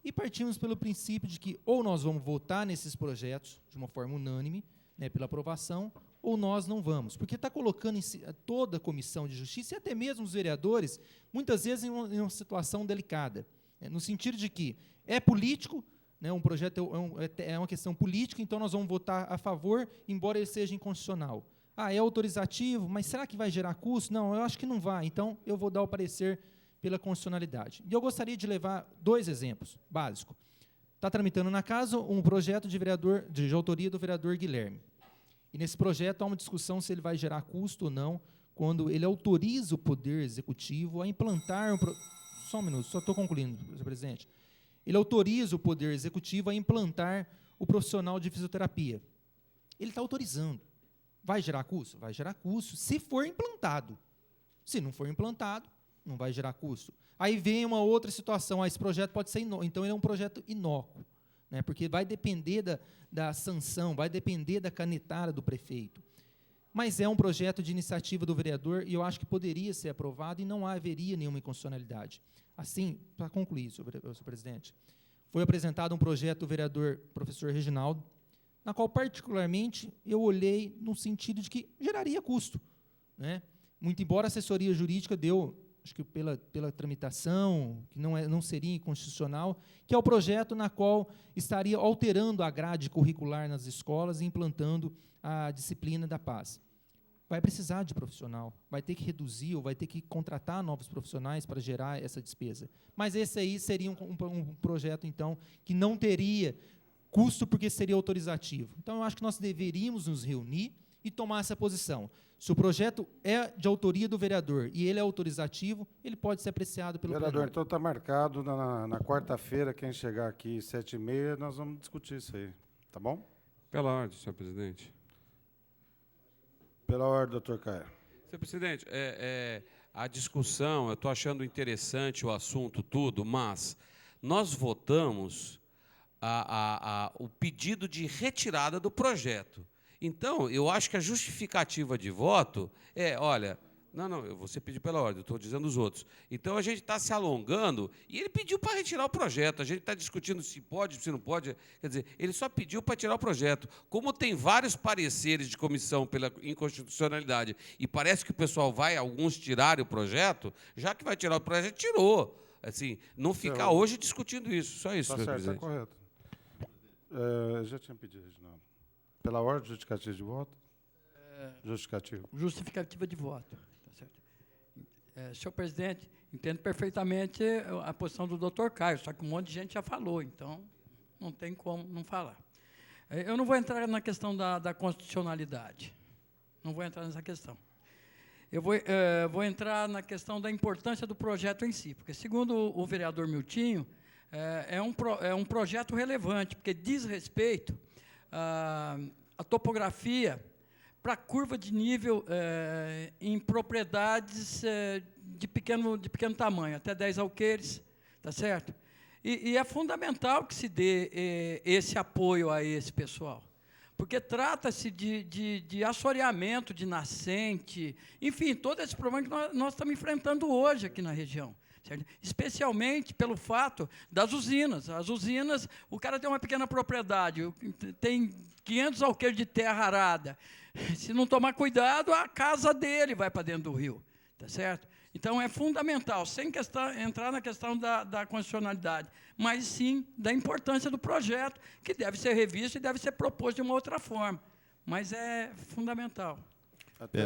e partimos pelo princípio de que ou nós vamos votar nesses projetos de uma forma unânime, né, pela aprovação, ou nós não vamos. Porque está colocando toda a Comissão de Justiça e até mesmo os vereadores, muitas vezes em uma situação delicada, né, no sentido de que é político, né, um projeto é uma questão política, então nós vamos votar a favor, embora ele seja inconstitucional. É autorizativo, mas será que vai gerar custo? Não, eu acho que não vai, então eu vou dar o parecer pela constitucionalidade. E eu gostaria de levar 2 exemplos básicos. Está tramitando na casa um projeto de autoria do vereador Guilherme. E nesse projeto há uma discussão se ele vai gerar custo ou não, quando ele autoriza o Poder Executivo a implantar... Só um minuto, só estou concluindo, senhor presidente. Ele autoriza o Poder Executivo a implantar o profissional de fisioterapia. Ele está autorizando. Vai gerar custo? Vai gerar custo, se for implantado. Se não for implantado, não vai gerar custo. Aí vem uma outra situação, esse projeto pode ser inócuo, então ele é um projeto inócuo, né, porque vai depender da sanção, vai depender da canetada do prefeito. Mas é um projeto de iniciativa do vereador e eu acho que poderia ser aprovado e não haveria nenhuma inconstitucionalidade. Assim, para concluir, senhor presidente, foi apresentado um projeto do vereador professor Reginaldo, na qual, particularmente, eu olhei no sentido de que geraria custo, né? Muito embora a assessoria jurídica deu, acho que pela tramitação, que não seria inconstitucional, que é o projeto na qual estaria alterando a grade curricular nas escolas e implantando a disciplina da paz. Vai precisar de profissional, vai ter que reduzir ou vai ter que contratar novos profissionais para gerar essa despesa. Mas esse aí seria um projeto, então, que não teria custo porque seria autorizativo. Então, eu acho que nós deveríamos nos reunir e tomar essa posição. Se o projeto é de autoria do vereador e ele é autorizativo, ele pode ser apreciado pelo vereador. plenário. Então, está marcado na quarta-feira, quem chegar aqui às 7h30, nós vamos discutir isso aí. Tá bom? Pela ordem, senhor presidente. Pela ordem, doutor Caio. Senhor presidente, a discussão, eu estou achando interessante o assunto tudo, mas nós votamos o pedido de retirada do projeto. Então, eu acho que a justificativa de voto olha, você pediu pela ordem, eu estou dizendo os outros. Então, a gente está se alongando e ele pediu para retirar o projeto. A gente está discutindo se pode, se não pode. Quer dizer, ele só pediu para tirar o projeto. Como tem vários pareceres de comissão pela inconstitucionalidade e parece que o pessoal alguns tirarem o projeto, já que vai tirar o projeto, tirou. Assim, não ficar hoje discutindo isso. Só isso, senhor presidente. Está correto. Já tinha pedido, Reginaldo. Pela ordem, justificativa de voto? Justificativo. Justificativa de voto. Tá certo. Senhor presidente, entendo perfeitamente a posição do doutor Caio, só que um monte de gente já falou, então não tem como não falar. Eu não vou entrar na questão da constitucionalidade. Não vou entrar nessa questão. Eu vou entrar na questão da importância do projeto em si, porque, segundo o vereador Miltinho, é um projeto relevante, porque diz respeito à topografia para a curva de nível em propriedades de pequeno tamanho, até 10 alqueires, tá certo? E é fundamental que se dê esse apoio a esse pessoal, porque trata-se de assoreamento de nascente, enfim, todo esse problema que nós estamos enfrentando hoje aqui na região. certo? Especialmente pelo fato das usinas. As usinas, o cara tem uma pequena propriedade, tem 500 alqueires de terra arada. Se não tomar cuidado, a casa dele vai para dentro do rio, tá certo? Então, é fundamental, sem entrar na questão da constitucionalidade, mas sim da importância do projeto, que deve ser revisto e deve ser proposto de uma outra forma. Mas é fundamental. Até,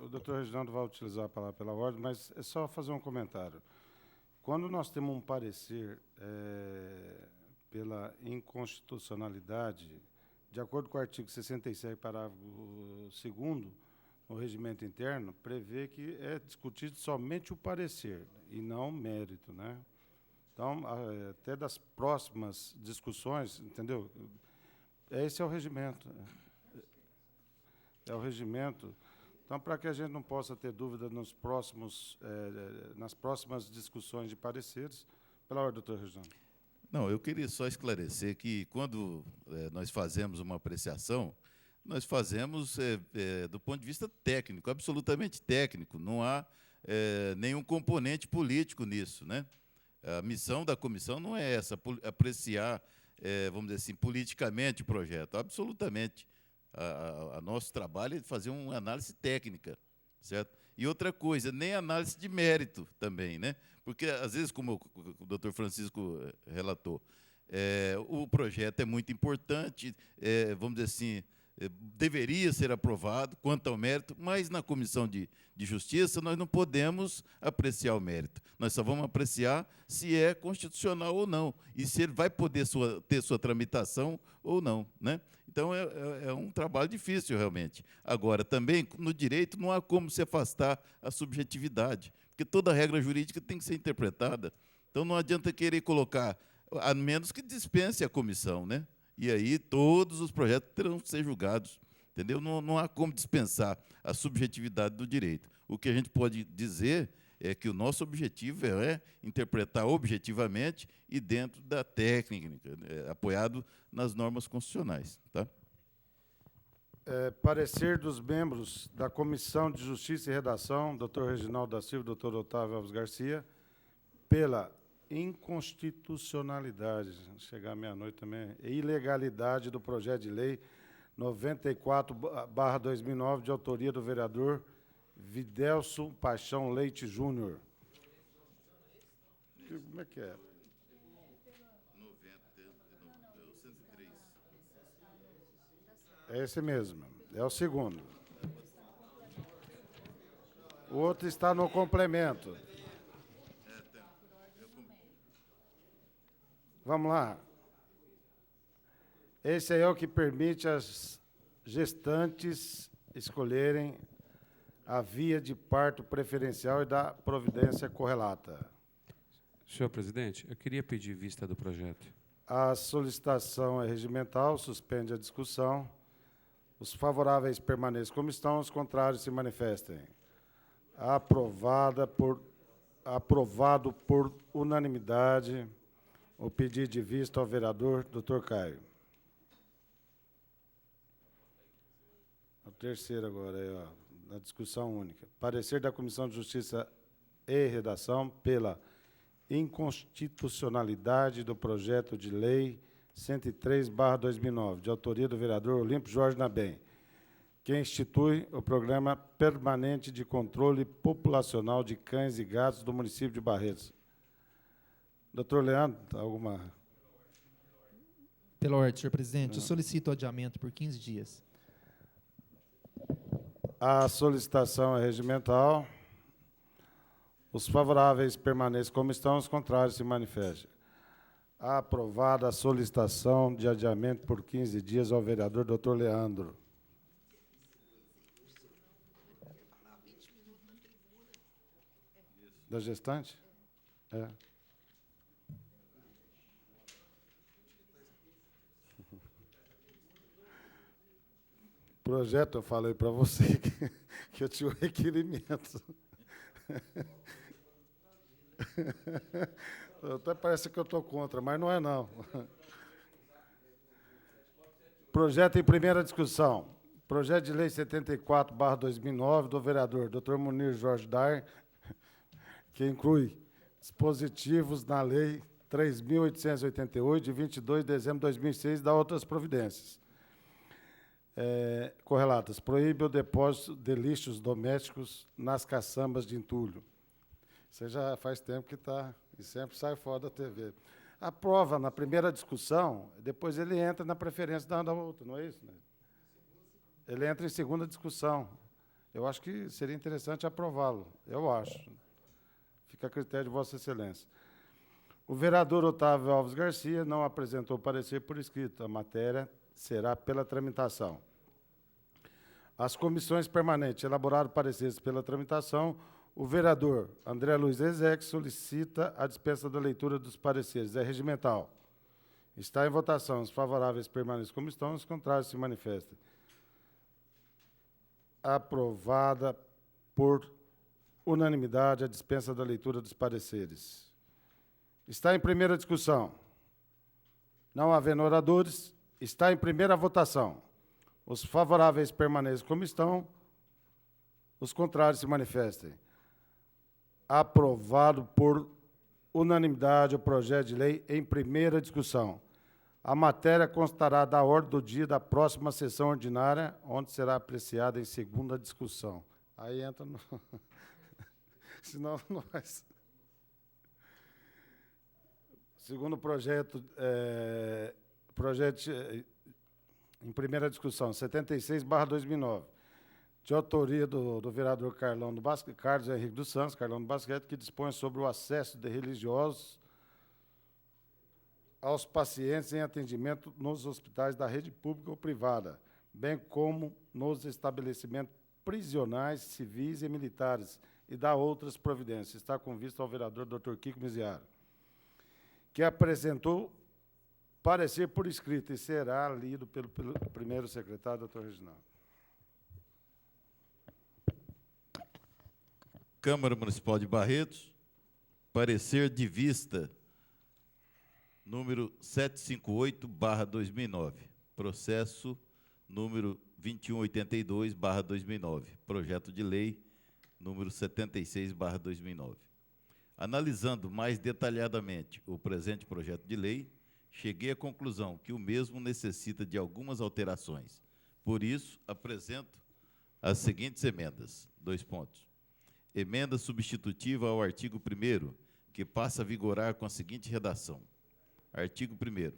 o doutor Reginaldo vai utilizar a palavra pela ordem, mas é só fazer um comentário. Quando nós temos um parecer pela inconstitucionalidade, de acordo com o artigo 67, parágrafo 2º, o regimento interno, prevê que é discutido somente o parecer e não o mérito, né? Então, até das próximas discussões, entendeu? Esse é o regimento. É o regimento. Então, para que a gente não possa ter dúvida nas próximas discussões de pareceres, pela ordem, doutor Reginaldo. Não, eu queria só esclarecer que, quando nós fazemos uma apreciação, nós fazemos do ponto de vista técnico, absolutamente técnico. Não há nenhum componente político nisso, né? A missão da comissão não é essa, apreciar, vamos dizer assim, politicamente o projeto. Absolutamente. A nosso trabalho é fazer uma análise técnica, certo? E outra coisa, nem análise de mérito também, né? Porque, às vezes, como o doutor Francisco relatou, o projeto é muito importante, vamos dizer assim, deveria ser aprovado quanto ao mérito, mas na Comissão de Justiça nós não podemos apreciar o mérito. Nós só vamos apreciar se é constitucional ou não, e se ele vai poder ter sua tramitação ou não, né? Então, é um trabalho difícil, realmente. Agora, também, no direito, não há como se afastar a subjetividade, porque toda regra jurídica tem que ser interpretada. Então, não adianta querer colocar, a menos que dispense a comissão, né? E aí todos os projetos terão que ser julgados, entendeu? Não há como dispensar a subjetividade do direito. O que a gente pode dizer é que o nosso objetivo é interpretar objetivamente e dentro da técnica, apoiado nas normas constitucionais. Tá? Parecer dos membros da Comissão de Justiça e Redação, doutor Reginaldo da Silva, doutor Otávio Alves Garcia, pela inconstitucionalidade, chegar à meia-noite também, e ilegalidade do projeto de lei 94/2009, de autoria do vereador Videlson Paixão Leite Júnior. Como é que é? É esse mesmo, é o segundo. O outro está no complemento. Vamos lá. Esse aí é o que permite às gestantes escolherem a via de parto preferencial e da providência correlata. Senhor presidente, eu queria pedir vista do projeto. A solicitação é regimental, suspende a discussão. Os favoráveis permaneçam como estão, os contrários se manifestem. Aprovado por unanimidade o pedido de vista ao vereador doutor Caio. O terceiro agora, aí, ó, na discussão única. Parecer da Comissão de Justiça e Redação pela inconstitucionalidade do projeto de lei 103/2009, de autoria do vereador Olímpio Jorge Nabem, que institui o Programa Permanente de Controle Populacional de Cães e Gatos do município de Barretos. Doutor Leandro, alguma... Pela ordem, senhor presidente, eu solicito o adiamento por 15 dias. A solicitação é regimental. Os favoráveis permaneçam como estão, os contrários se manifestem. Aprovada a solicitação de adiamento por 15 dias ao vereador doutor Leandro. Da gestante? É. Projeto, eu falei para você que eu tinha o requerimento. Até parece que eu estou contra, mas não é, não. Projeto em primeira discussão. Projeto de lei 74/2009, do vereador Dr. Munir Jorge Dar, que inclui dispositivos na Lei 3.888, de 22 de dezembro de 2006, da outras providências. Correlatas. Proíbe o depósito de lixos domésticos nas caçambas de entulho. Você já faz tempo que está, e sempre sai fora da TV. Aprova na primeira discussão, depois ele entra na preferência da outra, não é isso? Né? Ele entra em segunda discussão. Eu acho que seria interessante aprová-lo, eu acho. Fica a critério de Vossa Excelência. O vereador Otávio Alves Garcia não apresentou parecer por escrito. A matéria será pela tramitação. As comissões permanentes elaboraram pareceres pela tramitação. O vereador André Luiz Ezek solicita a dispensa da leitura dos pareceres. É regimental. Está em votação. Os favoráveis permaneçam como estão, os contrários se manifestem. Aprovada por unanimidade a dispensa da leitura dos pareceres. Está em primeira discussão. Não havendo oradores, está em primeira votação. Os favoráveis permaneçam como estão, os contrários se manifestem. Aprovado por unanimidade o projeto de lei em primeira discussão. A matéria constará da ordem do dia da próxima sessão ordinária, onde será apreciada em segunda discussão. Aí entra no... Senão não vai... Segundo projeto, em primeira discussão, 76/2009, de autoria do vereador Carlos Henrique dos Santos, Carlão do Basquete, que dispõe sobre o acesso de religiosos aos pacientes em atendimento nos hospitais da rede pública ou privada, bem como nos estabelecimentos prisionais, civis e militares, e dá outras providências. Está com vista ao vereador Dr. Kiko Miziara, que apresentou parecer por escrito e será lido pelo primeiro secretário, doutor Reginaldo. Câmara Municipal de Barretos, parecer de vista número 758/2009, processo número 2182/2009, projeto de lei número 76/2009. Analisando mais detalhadamente o presente projeto de lei, cheguei à conclusão que o mesmo necessita de algumas alterações. Por isso, apresento as seguintes emendas. 2 pontos. Emenda substitutiva ao artigo 1º, que passa a vigorar com a seguinte redação. Artigo 1º.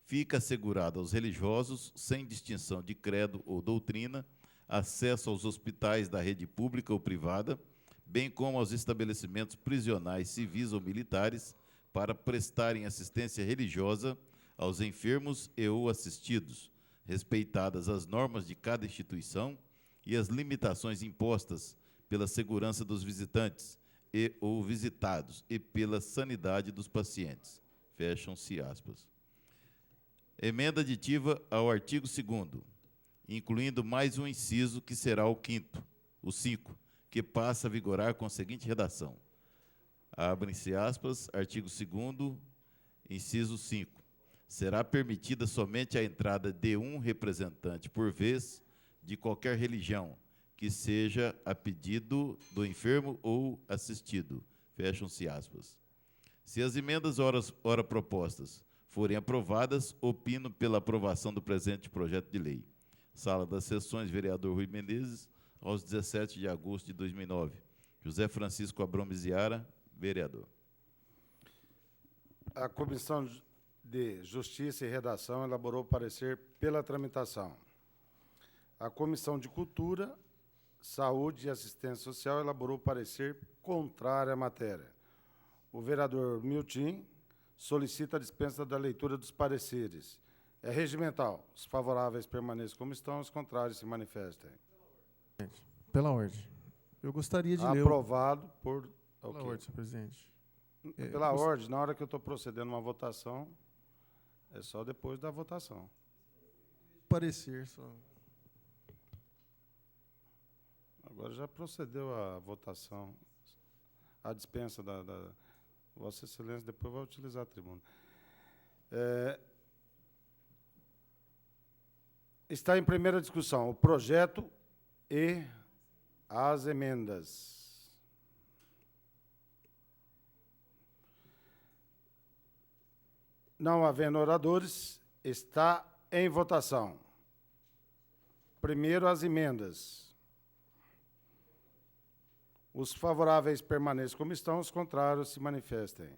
Fica assegurado aos religiosos, sem distinção de credo ou doutrina, acesso aos hospitais da rede pública ou privada, bem como aos estabelecimentos prisionais civis ou militares, para prestarem assistência religiosa aos enfermos e ou assistidos, respeitadas as normas de cada instituição e as limitações impostas pela segurança dos visitantes e ou visitados e pela sanidade dos pacientes. Fecham-se aspas. Emenda aditiva ao artigo 2º, incluindo mais um inciso que será o 5º, o 5, que passa a vigorar com a seguinte redação. Abrem-se aspas, artigo 2º, inciso 5. Será permitida somente a entrada de um representante por vez de qualquer religião, que seja a pedido do enfermo ou assistido. Fecham-se aspas. Se as emendas ora propostas forem aprovadas, opino pela aprovação do presente projeto de lei. Sala das Sessões, vereador Rui Menezes, aos 17 de agosto de 2009. José Francisco Abrão Miziara, vereador. A Comissão de Justiça e Redação elaborou parecer pela tramitação. A Comissão de Cultura, Saúde e Assistência Social elaborou parecer contrário à matéria. O vereador Miltim solicita a dispensa da leitura dos pareceres. É regimental. Os favoráveis permaneçam como estão, os contrários se manifestem. Pela ordem. Eu gostaria de ler... Aprovado por... Pela ordem, senhor presidente. Pela ordem, na hora que eu estou procedendo uma votação, é só depois da votação. Parecer só. Agora já procedeu a votação, a dispensa da Vossa Excelência, depois vai utilizar a tribuna. Está em primeira discussão o projeto e as emendas. Não havendo oradores, está em votação. Primeiro, as emendas. Os favoráveis permaneçam como estão, os contrários se manifestem.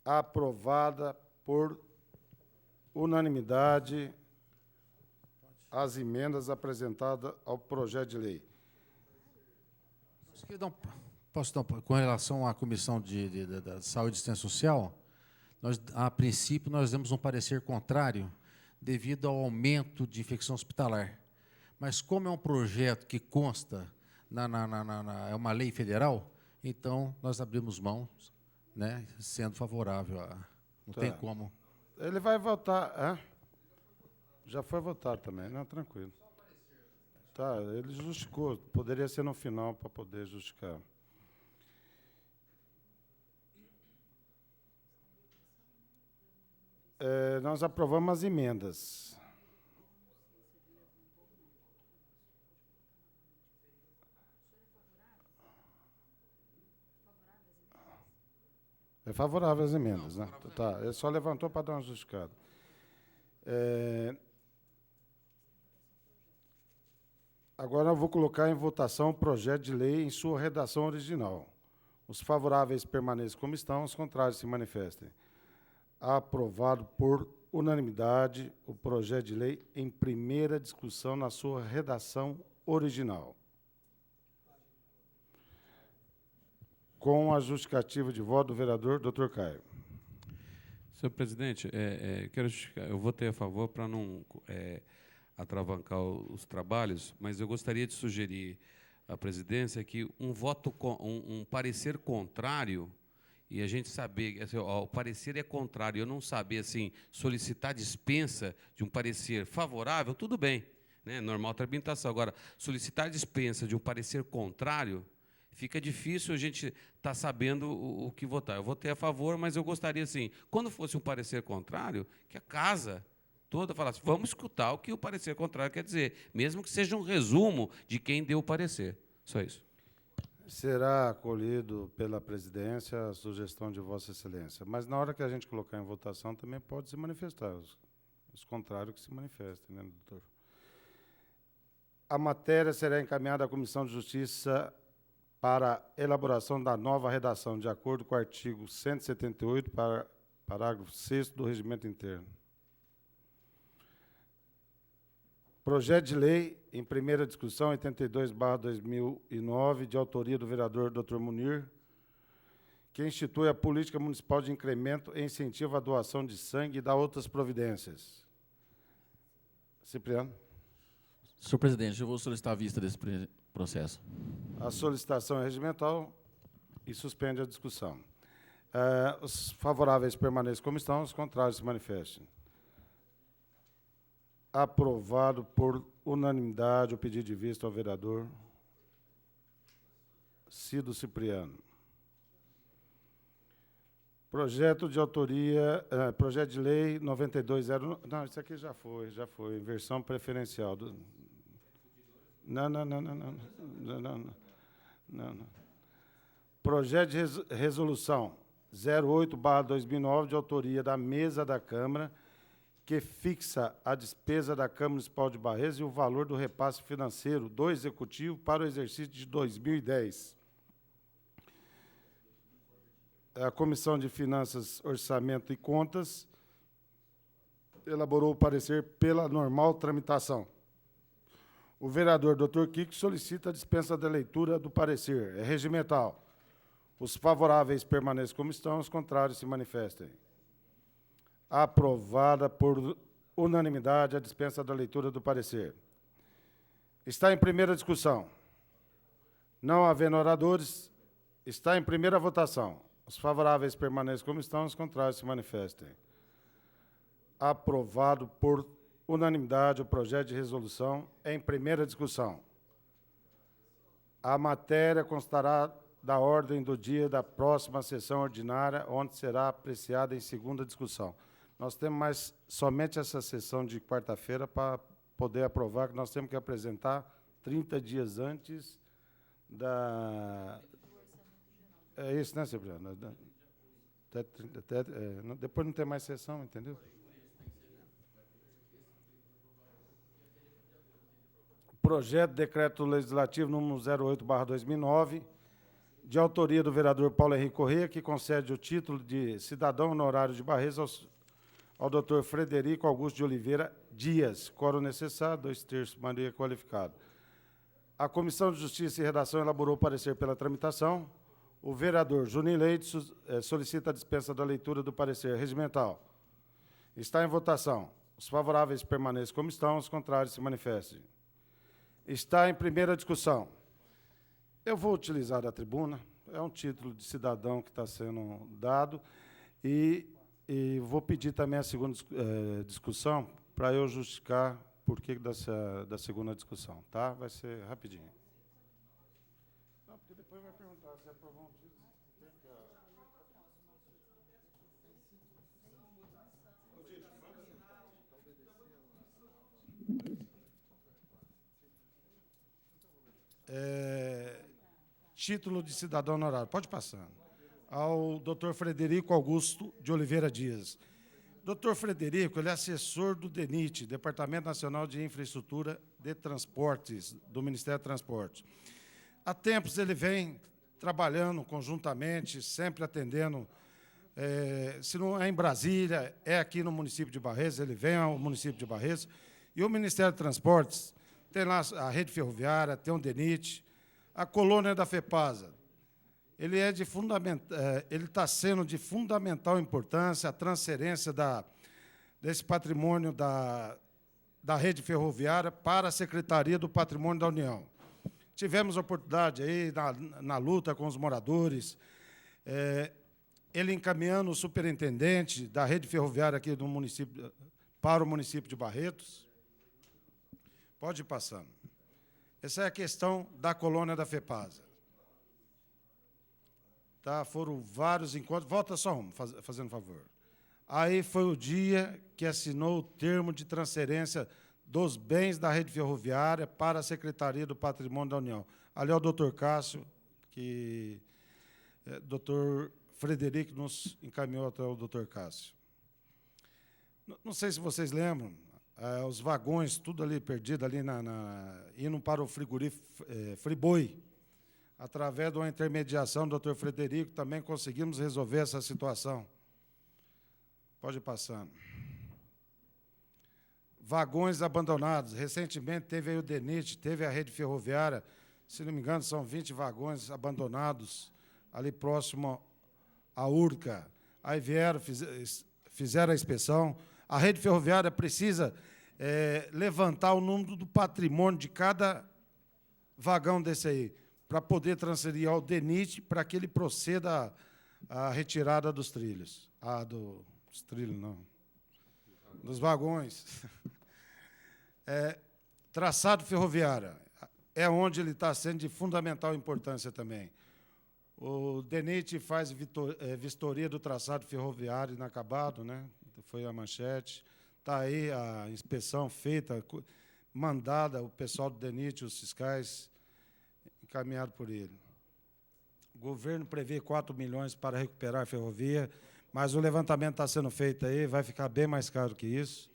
Aprovada por unanimidade as emendas apresentadas ao projeto de lei. Posso dar com relação à Comissão da Saúde e Assistência Social, a princípio, nós demos um parecer contrário devido ao aumento de infecção hospitalar. Mas, como é um projeto que consta, é uma lei federal, então nós abrimos mão, né, sendo favorável. Não tem como. Ele vai votar. Já foi votado também, não, tranquilo. Tá, ele justificou, poderia ser no final para poder justificar. Nós aprovamos as emendas. É favorável às emendas, né? Tá, ele só levantou para dar uma justificada. Agora eu vou colocar em votação o projeto de lei em sua redação original. Os favoráveis permaneçam como estão, os contrários se manifestem. Aprovado por unanimidade o projeto de lei em primeira discussão na sua redação original. Com a justificativa de voto do vereador Dr. Caio. Senhor presidente, quero justificar, eu votei a favor para não atravancar os trabalhos, mas eu gostaria de sugerir à presidência que um parecer contrário, e a gente saber, assim, o parecer é contrário, eu não saber assim, solicitar dispensa de um parecer favorável, tudo bem, né, normal tramitação. Agora, solicitar dispensa de um parecer contrário, fica difícil a gente estar sabendo o que votar. Eu votei a favor, mas eu gostaria, assim, quando fosse um parecer contrário, que a casa toda falasse, vamos escutar o que o parecer contrário quer dizer, mesmo que seja um resumo de quem deu o parecer. Só isso. Será acolhido pela presidência a sugestão de Vossa Excelência. Mas, na hora que a gente colocar em votação, também pode se manifestar. Os contrários que se manifestem, né, doutor? A matéria será encaminhada à Comissão de Justiça para elaboração da nova redação, de acordo com o artigo 178, parágrafo 6º do Regimento Interno. Projeto de lei, em primeira discussão, 82/2009, de autoria do vereador Dr. Munir, que institui a política municipal de incremento e incentivo à doação de sangue e dá outras providências. Cipriano. Senhor presidente, eu vou solicitar a vista desse processo. A solicitação é regimental e suspende a discussão. Os favoráveis permaneçam como estão, os contrários se manifestem. Aprovado por unanimidade o pedido de vista ao vereador Cido Cipriano. Projeto de autoria, projeto de lei 9209. Não, isso aqui já foi, versão preferencial. Não. Projeto de resolução 08/2009, de autoria da mesa da Câmara, que fixa a despesa da Câmara Municipal de Barreiros e o valor do repasse financeiro do Executivo para o exercício de 2010. A Comissão de Finanças, Orçamento e Contas elaborou o parecer pela normal tramitação. O vereador Dr. Kiko solicita a dispensa da leitura do parecer. É regimental. Os favoráveis permaneçam como estão, os contrários se manifestem. Aprovada por unanimidade a dispensa da leitura do parecer. Está em primeira discussão. Não havendo oradores, está em primeira votação. Os favoráveis permaneçam como estão, os contrários se manifestem. Aprovado por unanimidade o projeto de resolução em primeira discussão. A matéria constará da ordem do dia da próxima sessão ordinária, onde será apreciada em segunda discussão. Nós temos mais somente essa sessão de quarta-feira para poder aprovar, que nós temos que apresentar 30 dias antes da... É isso, né, Cipriano? Depois não tem mais sessão, entendeu? Projeto de Decreto Legislativo número 08/2009, de autoria do vereador Paulo Henrique Corrêa, que concede o título de cidadão honorário de Barretos ao doutor Frederico Augusto de Oliveira Dias, quórum necessário, 2/3, maioria qualificada. A Comissão de Justiça e Redação elaborou parecer pela tramitação. O vereador Juninho Leite solicita a dispensa da leitura do parecer regimental. Está em votação. Os favoráveis permaneçam como estão, os contrários se manifestem. Está em primeira discussão. Eu vou utilizar a tribuna, é um título de cidadão que está sendo dado, e vou pedir também a segunda discussão, para eu justificar por que da segunda discussão, tá? Vai ser rapidinho. Não, porque depois vai perguntar se aprovou um título. Título de cidadão honorário. Pode passar. Ao doutor Frederico Augusto de Oliveira Dias. Doutor Frederico, ele é assessor do DENIT, Departamento Nacional de Infraestrutura de Transportes, do Ministério do Transporte. Há tempos ele vem trabalhando conjuntamente, sempre atendendo, se não é em Brasília, é aqui no município de Barretos, ele vem ao município de Barretos, e o Ministério do Transportes tem lá a rede ferroviária, tem o DENIT, a colônia da FEPASA. Ele está sendo de fundamental importância a transferência desse patrimônio da rede ferroviária para a Secretaria do Patrimônio da União. Tivemos a oportunidade aí na luta com os moradores, ele encaminhando o superintendente da rede ferroviária aqui do município para o município de Barretos. Pode ir passando. Essa é a questão da colônia da FEPASA. Tá, foram vários encontros. Volta só um, fazendo favor. Aí foi o dia que assinou o termo de transferência dos bens da rede ferroviária para a Secretaria do Patrimônio da União. Ali é o doutor Cássio, que doutor Frederico nos encaminhou até o doutor Cássio. Não sei se vocês lembram, os vagões, tudo ali perdido, ali indo para o frigorífico Friboi. Através de uma intermediação do doutor Frederico, também conseguimos resolver essa situação. Pode ir passando. Vagões abandonados. Recentemente teve aí o DENIT, teve a rede ferroviária, se não me engano, são 20 vagões abandonados ali próximo à Urca. Aí vieram, fizeram a inspeção. A rede ferroviária precisa levantar o número do patrimônio de cada vagão desse aí, para poder transferir ao DENIT, para que ele proceda a retirada dos trilhos. Dos trilhos, não. Dos vagões. Traçado ferroviário. É onde ele está sendo de fundamental importância também. O DENIT faz vistoria do traçado ferroviário inacabado, né? Foi a manchete. Está aí a inspeção feita, mandada, o pessoal do DENIT, os fiscais, encaminhado por ele. O governo prevê 4 milhões para recuperar a ferrovia, mas o levantamento está sendo feito aí, vai ficar bem mais caro que isso.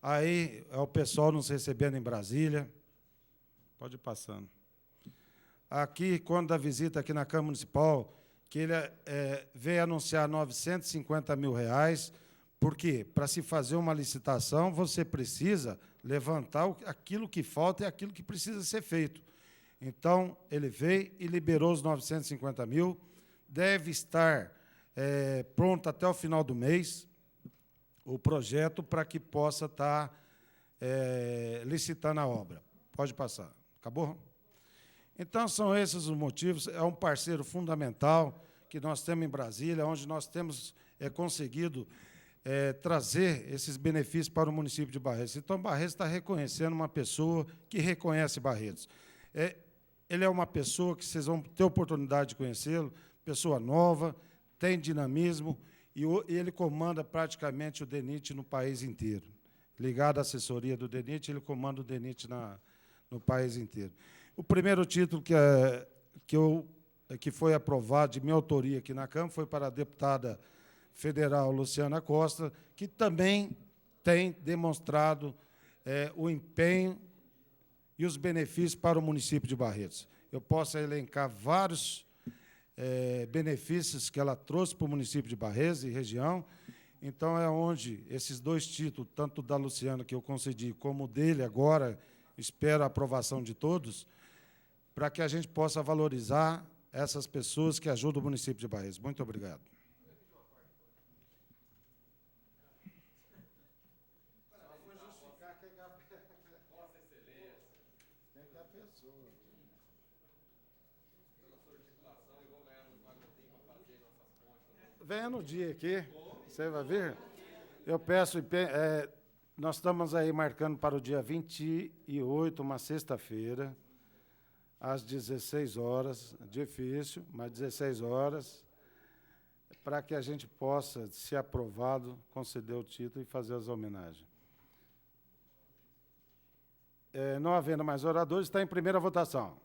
Aí é o pessoal nos recebendo em Brasília. Pode ir passando. Aqui, quando da visita aqui na Câmara Municipal, que ele veio anunciar R$950 mil. Por quê? Para se fazer uma licitação, você precisa levantar aquilo que falta e aquilo que precisa ser feito. Então, ele veio e liberou os 950 mil, deve estar pronto até o final do mês, o projeto, para que possa estar licitando a obra. Pode passar. Acabou? Então, são esses os motivos. É um parceiro fundamental que nós temos em Brasília, onde nós temos conseguido trazer esses benefícios para o município de Barretos. Então, Barretos está reconhecendo uma pessoa que reconhece Barretos. Ele é uma pessoa que vocês vão ter oportunidade de conhecê-lo, pessoa nova, tem dinamismo, e ele comanda praticamente o DENIT no país inteiro. Ligado à assessoria do DENIT, ele comanda o DENIT no país inteiro. O primeiro título que foi aprovado de minha autoria aqui na Câmara foi para a deputada federal Luciana Costa, que também tem demonstrado o empenho e os benefícios para o município de Barretos. Eu posso elencar vários benefícios que ela trouxe para o município de Barretos e região. Então, é onde esses dois títulos, tanto da Luciana, que eu concedi, como dele agora, espero a aprovação de todos, para que a gente possa valorizar essas pessoas que ajudam o município de Barretos. Muito obrigado. Venha no dia aqui, você vai ver. Eu peço, nós estamos aí marcando para o dia 28, uma sexta-feira, às 16 horas, difícil, mas 16 horas, para que a gente possa, se aprovado, conceder o título e fazer as homenagens. Não havendo mais oradores, está em primeira votação.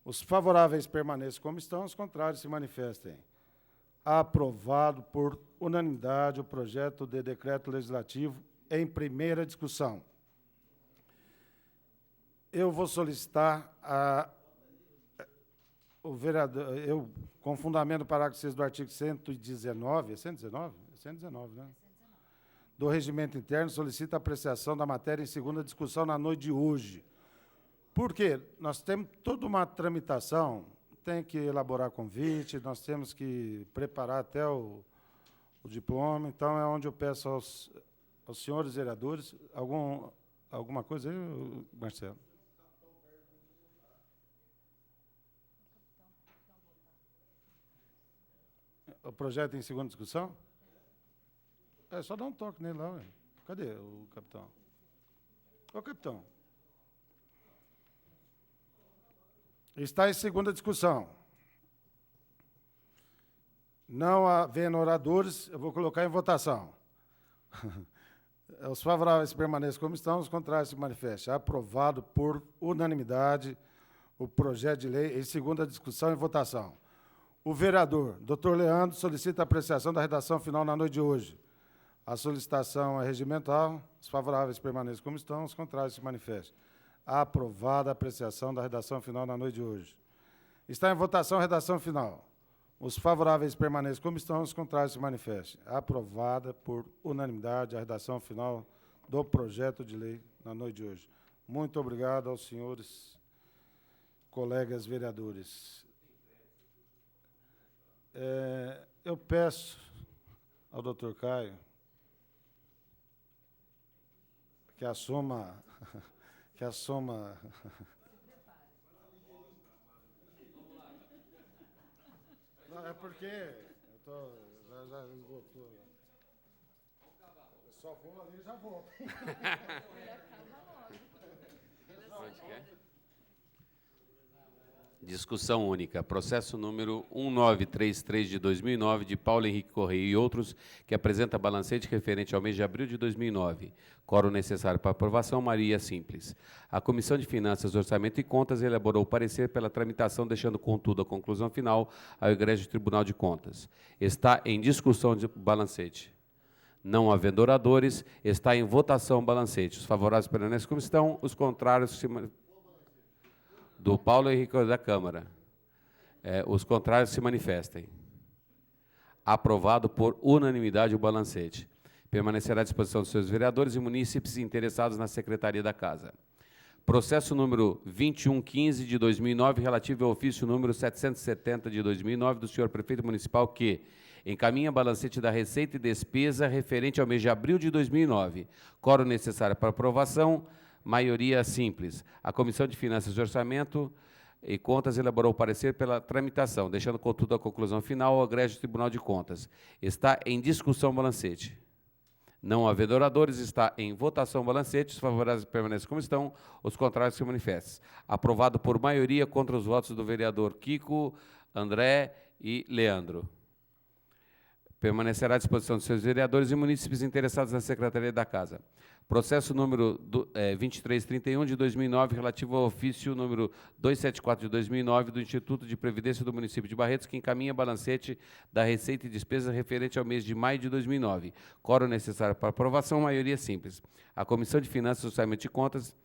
Os favoráveis permaneçam como estão, os contrários se manifestem. Aprovado por unanimidade o projeto de decreto legislativo em primeira discussão. Eu vou solicitar o vereador, com fundamento no parágrafo 6 do artigo 119, é 119? É 119, né? Do regimento interno, solicita a apreciação da matéria em segunda discussão na noite de hoje. Por quê? Nós temos toda uma tramitação, tem que elaborar convite, nós temos que preparar até o diploma, então é onde eu peço aos senhores vereadores, alguma coisa aí, Marcelo? O projeto em segunda discussão? É só dar um toque nele lá, ué. Cadê o capitão? Ô, capitão. Está em segunda discussão. Não havendo oradores, eu vou colocar em votação. Os favoráveis permaneçam como estão, os contrários se manifestem. Aprovado por unanimidade o projeto de lei em segunda discussão e votação. O vereador, doutor Leandro, solicita a apreciação da redação final na noite de hoje. A solicitação é regimental, os favoráveis permaneçam como estão, os contrários se manifestem. Aprovada a apreciação da redação final na noite de hoje. Está em votação a redação final. Os favoráveis permaneçam como estão, os contrários se manifestem. Aprovada por unanimidade a redação final do projeto de lei na noite de hoje. Muito obrigado aos senhores colegas vereadores. Eu peço ao doutor Caio que assuma... Não, é porque já esgotou. Eu só vou ali e já volto. Discussão única. Processo número 1933 de 2009, de Paulo Henrique Correia e outros, que apresenta balancete referente ao mês de abril de 2009. Quórum necessário para aprovação, maioria simples. A Comissão de Finanças, Orçamento e Contas elaborou o parecer pela tramitação, deixando, contudo, a conclusão final ao Egrégio Tribunal de Contas. Está em discussão de balancete. Não havendo oradores, está em votação o balancete. Os favoráveis permanecem como estão, os contrários se do Paulo Henrique da Câmara. Os contrários se manifestem. Aprovado por unanimidade o balancete. Permanecerá à disposição dos seus vereadores e munícipes interessados na Secretaria da Casa. Processo número 2115 de 2009, relativo ao ofício número 770 de 2009 do senhor prefeito municipal que encaminha balancete da receita e despesa referente ao mês de abril de 2009. Quórum necessário para aprovação, maioria simples. A Comissão de Finanças e Orçamento e Contas elaborou o parecer pela tramitação, deixando, contudo, a conclusão final ao Egrégio Tribunal de Contas. Está em discussão o balancete. Não havendo oradores, está em votação o balancete. Os favoráveis permanecem como estão, os contrários se manifestem. Aprovado por maioria contra os votos do vereador Kiko, André e Leandro. permanecerá à disposição dos seus vereadores e munícipes interessados na Secretaria da Casa. Processo número 2331 de 2009, relativo ao ofício número 274 de 2009 do Instituto de Previdência do Município de Barretos, que encaminha balancete da receita e despesa referente ao mês de maio de 2009. Quórum necessário para aprovação, maioria simples. A Comissão de Finanças e Orçamento de Contas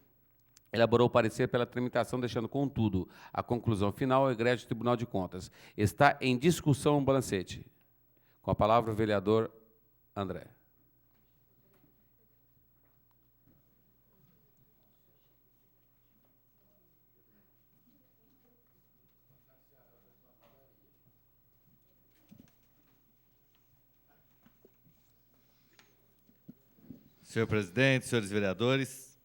elaborou o parecer pela tramitação, deixando, contudo, a conclusão final ao egrégio Tribunal de Contas. Está em discussão o balancete. Com a palavra o vereador André. Senhor presidente, senhores vereadores,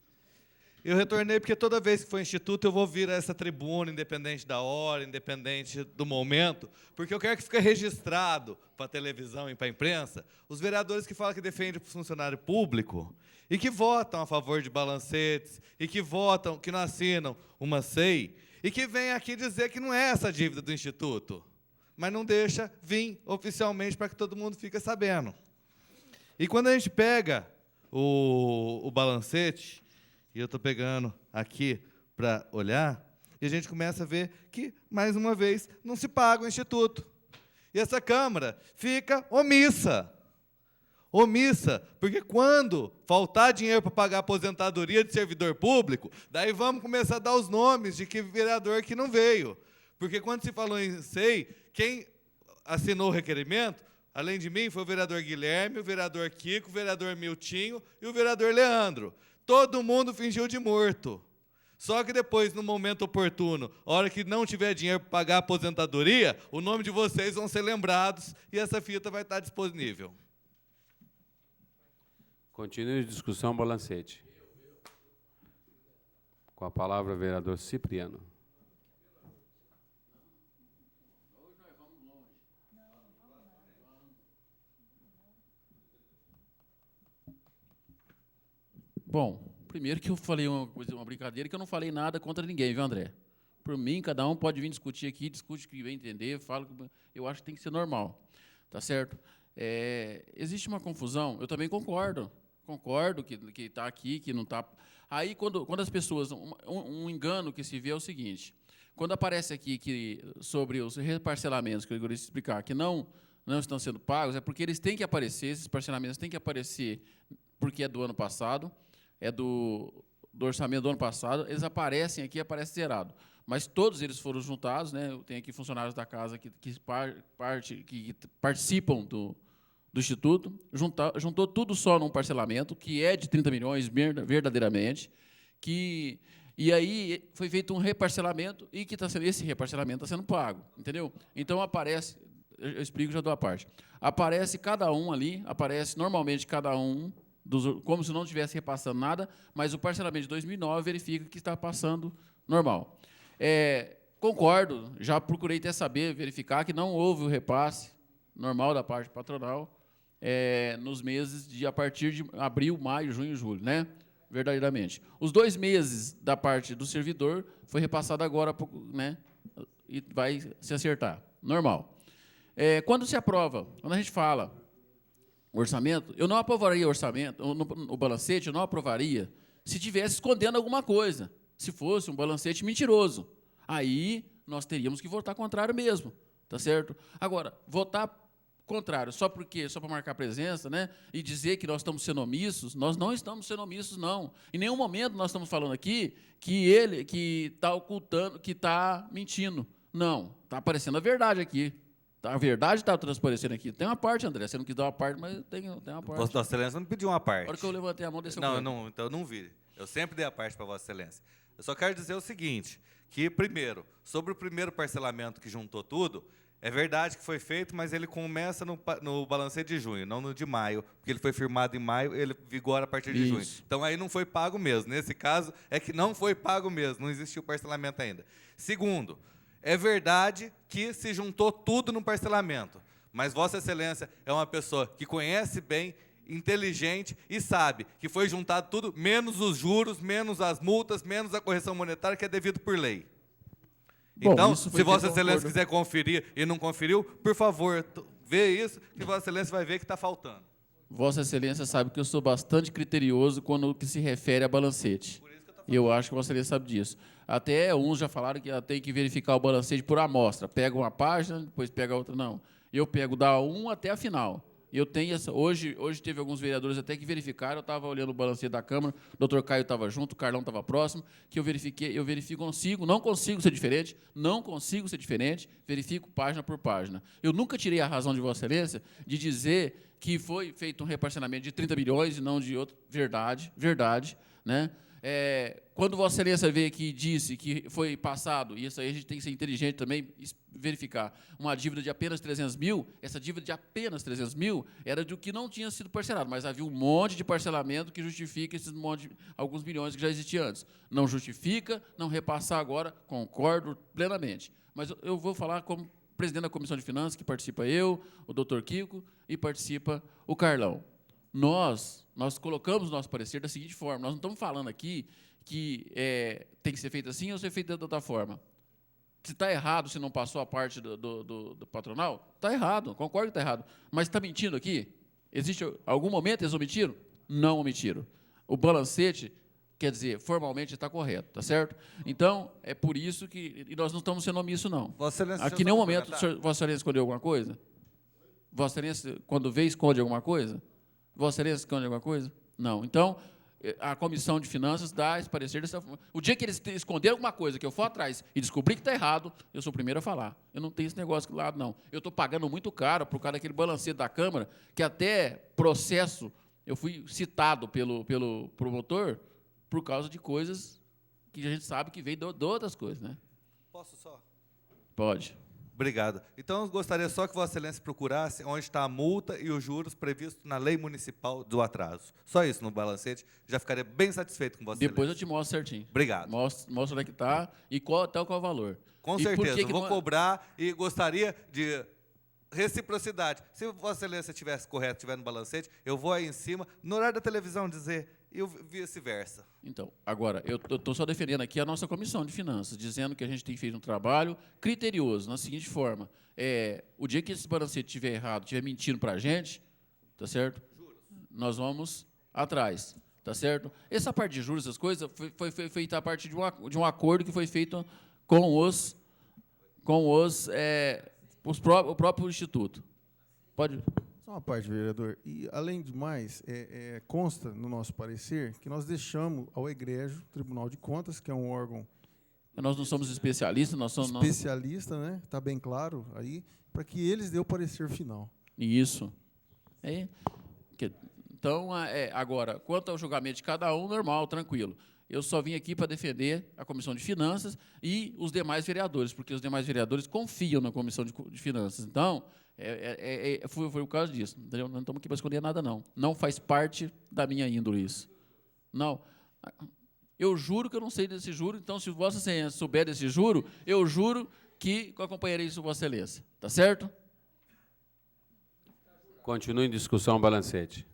eu retornei porque toda vez que for instituto eu vou vir a essa tribuna, independente da hora, independente do momento, porque eu quero que fique registrado para a televisão e para a imprensa os vereadores que falam que defendem o funcionário público e que votam a favor de balancetes e que votam, que não assinam uma SEI e que vêm aqui dizer que não é essa dívida do instituto, mas não deixa vir oficialmente para que todo mundo fique sabendo. E quando a gente pega o balancete, e eu estou pegando aqui para olhar, e a gente começa a ver que, mais uma vez, não se paga o Instituto. E essa Câmara fica omissa. Omissa, porque quando faltar dinheiro para pagar a aposentadoria de servidor público, daí vamos começar a dar os nomes de que vereador que não veio. Porque quando se falou em SEI, quem assinou o requerimento, além de mim, foi o vereador Guilherme, o vereador Kiko, o vereador Miltinho e o vereador Leandro. Todo mundo fingiu de morto. Só que depois, no momento oportuno, a hora que não tiver dinheiro para pagar a aposentadoria, o nome de vocês vão ser lembrados e essa fita vai estar disponível. Continue a discussão, balancete. Com a palavra, o vereador Cipriano. Bom, primeiro que eu falei uma brincadeira, que eu não falei nada contra ninguém, viu, André? Por mim, cada um pode vir discutir aqui, discute o que bem entender, fala, eu acho que tem que ser normal, tá certo? Existe uma confusão, eu também concordo que está aqui, que não está... Aí, quando as pessoas... Um engano que se vê é o seguinte, quando aparece aqui que, sobre os reparcelamentos, que eu gostaria de explicar, que não estão sendo pagos, é porque eles têm que aparecer, esses parcelamentos têm que aparecer porque é do ano passado, é do orçamento do ano passado, eles aparecem aqui, aparece zerado. Mas todos eles foram juntados, né? Eu tenho aqui funcionários da casa que participam do Instituto, juntou tudo só num parcelamento, que é de 30 milhões, verdadeiramente, e aí foi feito um reparcelamento, e que esse reparcelamento está sendo pago, entendeu? Então, aparece, eu explico, já dou a parte, aparece cada um ali, aparece normalmente cada um, como se não estivesse repassando nada, mas o parcelamento de 2009 verifica que está passando normal. Concordo, já procurei até saber, verificar que não houve o repasse normal da parte patronal nos meses a partir de abril, maio, junho e julho, né? Verdadeiramente. Os 2 meses da parte do servidor foi repassado agora, né? E vai se acertar, normal. Quando se aprova, quando a gente fala o orçamento, eu não aprovaria o orçamento, o balancete, eu não aprovaria se estivesse escondendo alguma coisa, se fosse um balancete mentiroso. Aí nós teríamos que votar contrário mesmo, tá certo? Agora, votar contrário só para marcar presença, né, e dizer que nós estamos sendo omissos, nós não estamos sendo omissos, não. Em nenhum momento nós estamos falando aqui que ele está ocultando, que está mentindo. Não, está aparecendo a verdade aqui. A verdade está transparecendo aqui. Tem uma parte, André. Você não quis dar uma parte, mas tem uma parte. Vossa Excelência não pediu uma parte. A hora que eu levantei a mão, desceu Não, então não vire. Eu sempre dei a parte para Vossa Excelência. Eu só quero dizer o seguinte, que, primeiro, sobre o primeiro parcelamento que juntou tudo, é verdade que foi feito, mas ele começa no balancete de junho, não no de maio, porque ele foi firmado em maio, ele vigora a partir de junho. Então, aí não foi pago mesmo. Nesse caso, é que não foi pago mesmo, não existiu parcelamento ainda. Segundo, é verdade que se juntou tudo no parcelamento, mas Vossa Excelência é uma pessoa que conhece bem, inteligente e sabe que foi juntado tudo, menos os juros, menos as multas, menos a correção monetária, que é devido por lei. Bom, então, se Vossa Excelência quiser conferir e não conferiu, por favor, vê isso, que Vossa Excelência vai ver que está faltando. Vossa Excelência sabe que eu sou bastante criterioso quando que se refere a balancete. E eu acho que Vossa Excelência sabe disso. Até uns já falaram que tem que verificar o balancete por amostra. Pega uma página, depois pega outra. Não. Eu pego da 1 até a final. Eu tenho essa. Hoje teve alguns vereadores até que verificaram. Eu estava olhando o balancete da Câmara, o doutor Caio estava junto, o Carlão estava próximo, que eu verifico, não consigo ser diferente, verifico página por página. Eu nunca tirei a razão de Vossa Excelência de dizer que foi feito um reparcelamento de 30 milhões e não de outro. Verdade, né? Quando Vossa Excelência veio aqui e disse que foi passado, e isso aí a gente tem que ser inteligente também, verificar, uma dívida de apenas 300 mil, essa dívida de apenas 300 mil era do que não tinha sido parcelado, mas havia um monte de parcelamento que justifica alguns milhões que já existiam antes. Não justifica, não repassar agora, concordo plenamente. Mas eu vou falar como presidente da Comissão de Finanças, que participa eu, o doutor Kiko, e participa o Carlão. Nós colocamos nosso parecer da seguinte forma, nós não estamos falando aqui que tem que ser feito assim ou ser feito de outra forma. Se está errado, se não passou a parte do patronal, está errado, concordo que está errado. Mas está mentindo aqui? Existe algum momento eles omitiram? Não omitiram. O balancete, quer dizer, formalmente está correto, tá certo? Então, é por isso que nós não estamos sendo omissos, não. Aqui em nenhum momento Vossa Excelência escondeu alguma coisa? Vossa Excelência, quando vê, esconde alguma coisa? Vossa Excelência esconde alguma coisa? Não. Então, a Comissão de Finanças dá esse parecer dessa forma. O dia que eles esconderam alguma coisa, que eu for atrás e descobrir que está errado, eu sou o primeiro a falar. Eu não tenho esse negócio do lado, não. Eu estou pagando muito caro por causa daquele balancete da Câmara, que até processo, eu fui citado pelo promotor por causa de coisas que a gente sabe que veio de outras coisas, né? Posso só? Pode. Obrigado. Então, eu gostaria só que Vossa Excelência procurasse onde está a multa e os juros previstos na lei municipal do atraso. Só isso no balancete, já ficaria bem satisfeito com Vossa Excelência. Depois eu te mostro certinho. Obrigado. Mostra onde é que está e qual é o valor. Com certeza, vou cobrar e gostaria de reciprocidade. Se Vossa Excelência estivesse correto, estiver no balancete, eu vou aí em cima, no horário da televisão, dizer e vice-versa. Então, agora, eu estou só defendendo aqui a nossa Comissão de Finanças, dizendo que a gente tem feito um trabalho criterioso, na seguinte forma, o dia que esse balancete estiver errado, estiver mentindo para a gente, tá certo? Nós vamos atrás, tá certo? Essa parte de juros, essas coisas, foi feita a partir de um acordo que foi feito com o próprio Instituto. Pode... Só uma parte, vereador. E, além de mais, consta no nosso parecer que nós deixamos ao egrégio Tribunal de Contas, que é um órgão... Nós não somos especialistas, nós somos... Especialista, né? Está bem claro aí, para que eles dêem o parecer final. Isso. Então, agora, quanto ao julgamento de cada um, normal, tranquilo. Eu só vim aqui para defender a Comissão de Finanças e os demais vereadores, porque os demais vereadores confiam na Comissão de Finanças. Então, foi por causa disso. Entendeu? Não estamos aqui para esconder nada, não. Não faz parte da minha índole isso. Não. Eu juro que eu não sei desse juro, então, se Vossa Excelência souber desse juro, eu juro que acompanharei isso, Vossa Excelência. Tá certo? Continua em discussão o balancete.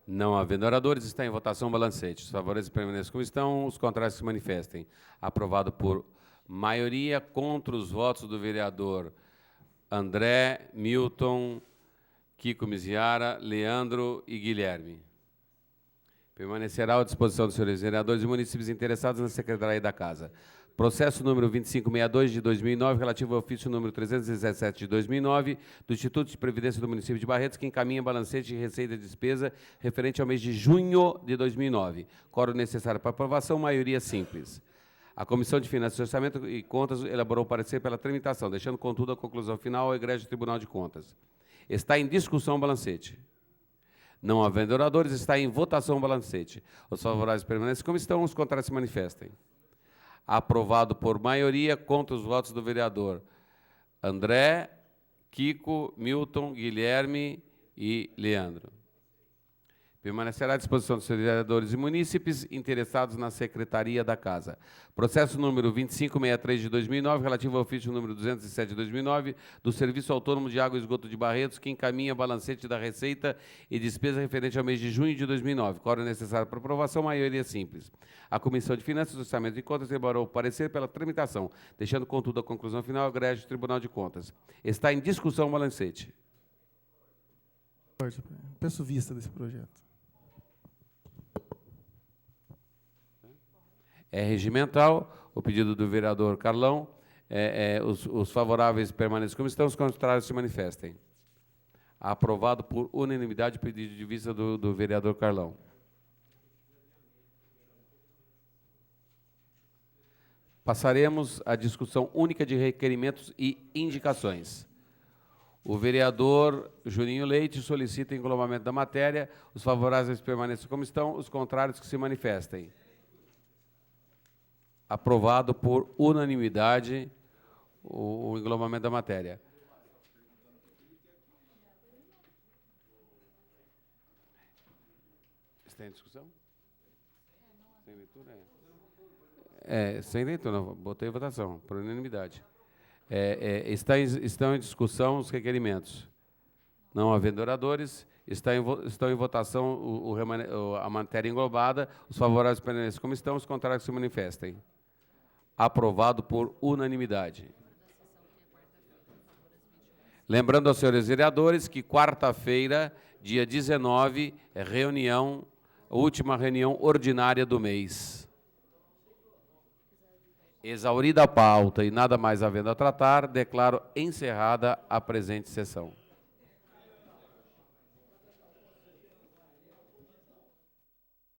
Não havendo oradores, está em votação o balancete. Os favores permaneçam como estão, os contrários se manifestem. Aprovado por maioria contra os votos do vereador André, Milton, Kiko Miziara, Leandro e Guilherme. Permanecerá à disposição dos senhores vereadores e municípios interessados na Secretaria da Casa. Processo número 2562 de 2009, relativo ao ofício número 317 de 2009, do Instituto de Previdência do município de Barretos, que encaminha balancete de receita e despesa referente ao mês de junho de 2009. Quórum necessário para aprovação, maioria simples. A Comissão de Finanças, Orçamento e Contas elaborou parecer pela tramitação, deixando, contudo, a conclusão final ao egrégio Tribunal de Contas. Está em discussão o balancete. Não havendo oradores, está em votação o balancete. Os favoráveis permanecem como estão, os contrários se manifestem. Aprovado por maioria contra os votos do vereador André, Kiko, Milton, Guilherme e Leandro. Permanecerá à disposição dos vereadores e munícipes interessados na Secretaria da Casa. Processo número 2563 de 2009, relativo ao ofício número 207 de 2009, do Serviço Autônomo de Água e Esgoto de Barretos, que encaminha balancete da receita e despesa referente ao mês de junho de 2009. Quórum necessário para aprovação, maioria simples. A Comissão de Finanças e Orçamento de Contas elaborou o parecer pela tramitação, deixando, contudo, a conclusão final ao egrégio Tribunal de Contas. Está em discussão o balancete. Peço vista desse projeto. É regimental, o pedido do vereador Carlão, os favoráveis permaneçam como estão, os contrários se manifestem. Aprovado por unanimidade o pedido de vista do vereador Carlão. Passaremos à discussão única de requerimentos e indicações. O vereador Juninho Leite solicita englobamento da matéria, os favoráveis permaneçam como estão, os contrários que se manifestem. Aprovado por unanimidade o englobamento da matéria. Está em discussão? Sem leitura? Sem leitura, não. Botei em votação, por unanimidade. Estão em discussão os requerimentos. Não havendo oradores, estão em votação a matéria englobada, os favoráveis permanecem como estão, os contrários se manifestem. Aprovado por unanimidade. Lembrando aos senhores vereadores que quarta-feira, dia 19, é última reunião ordinária do mês. Exaurida a pauta e nada mais havendo a tratar, declaro encerrada a presente sessão.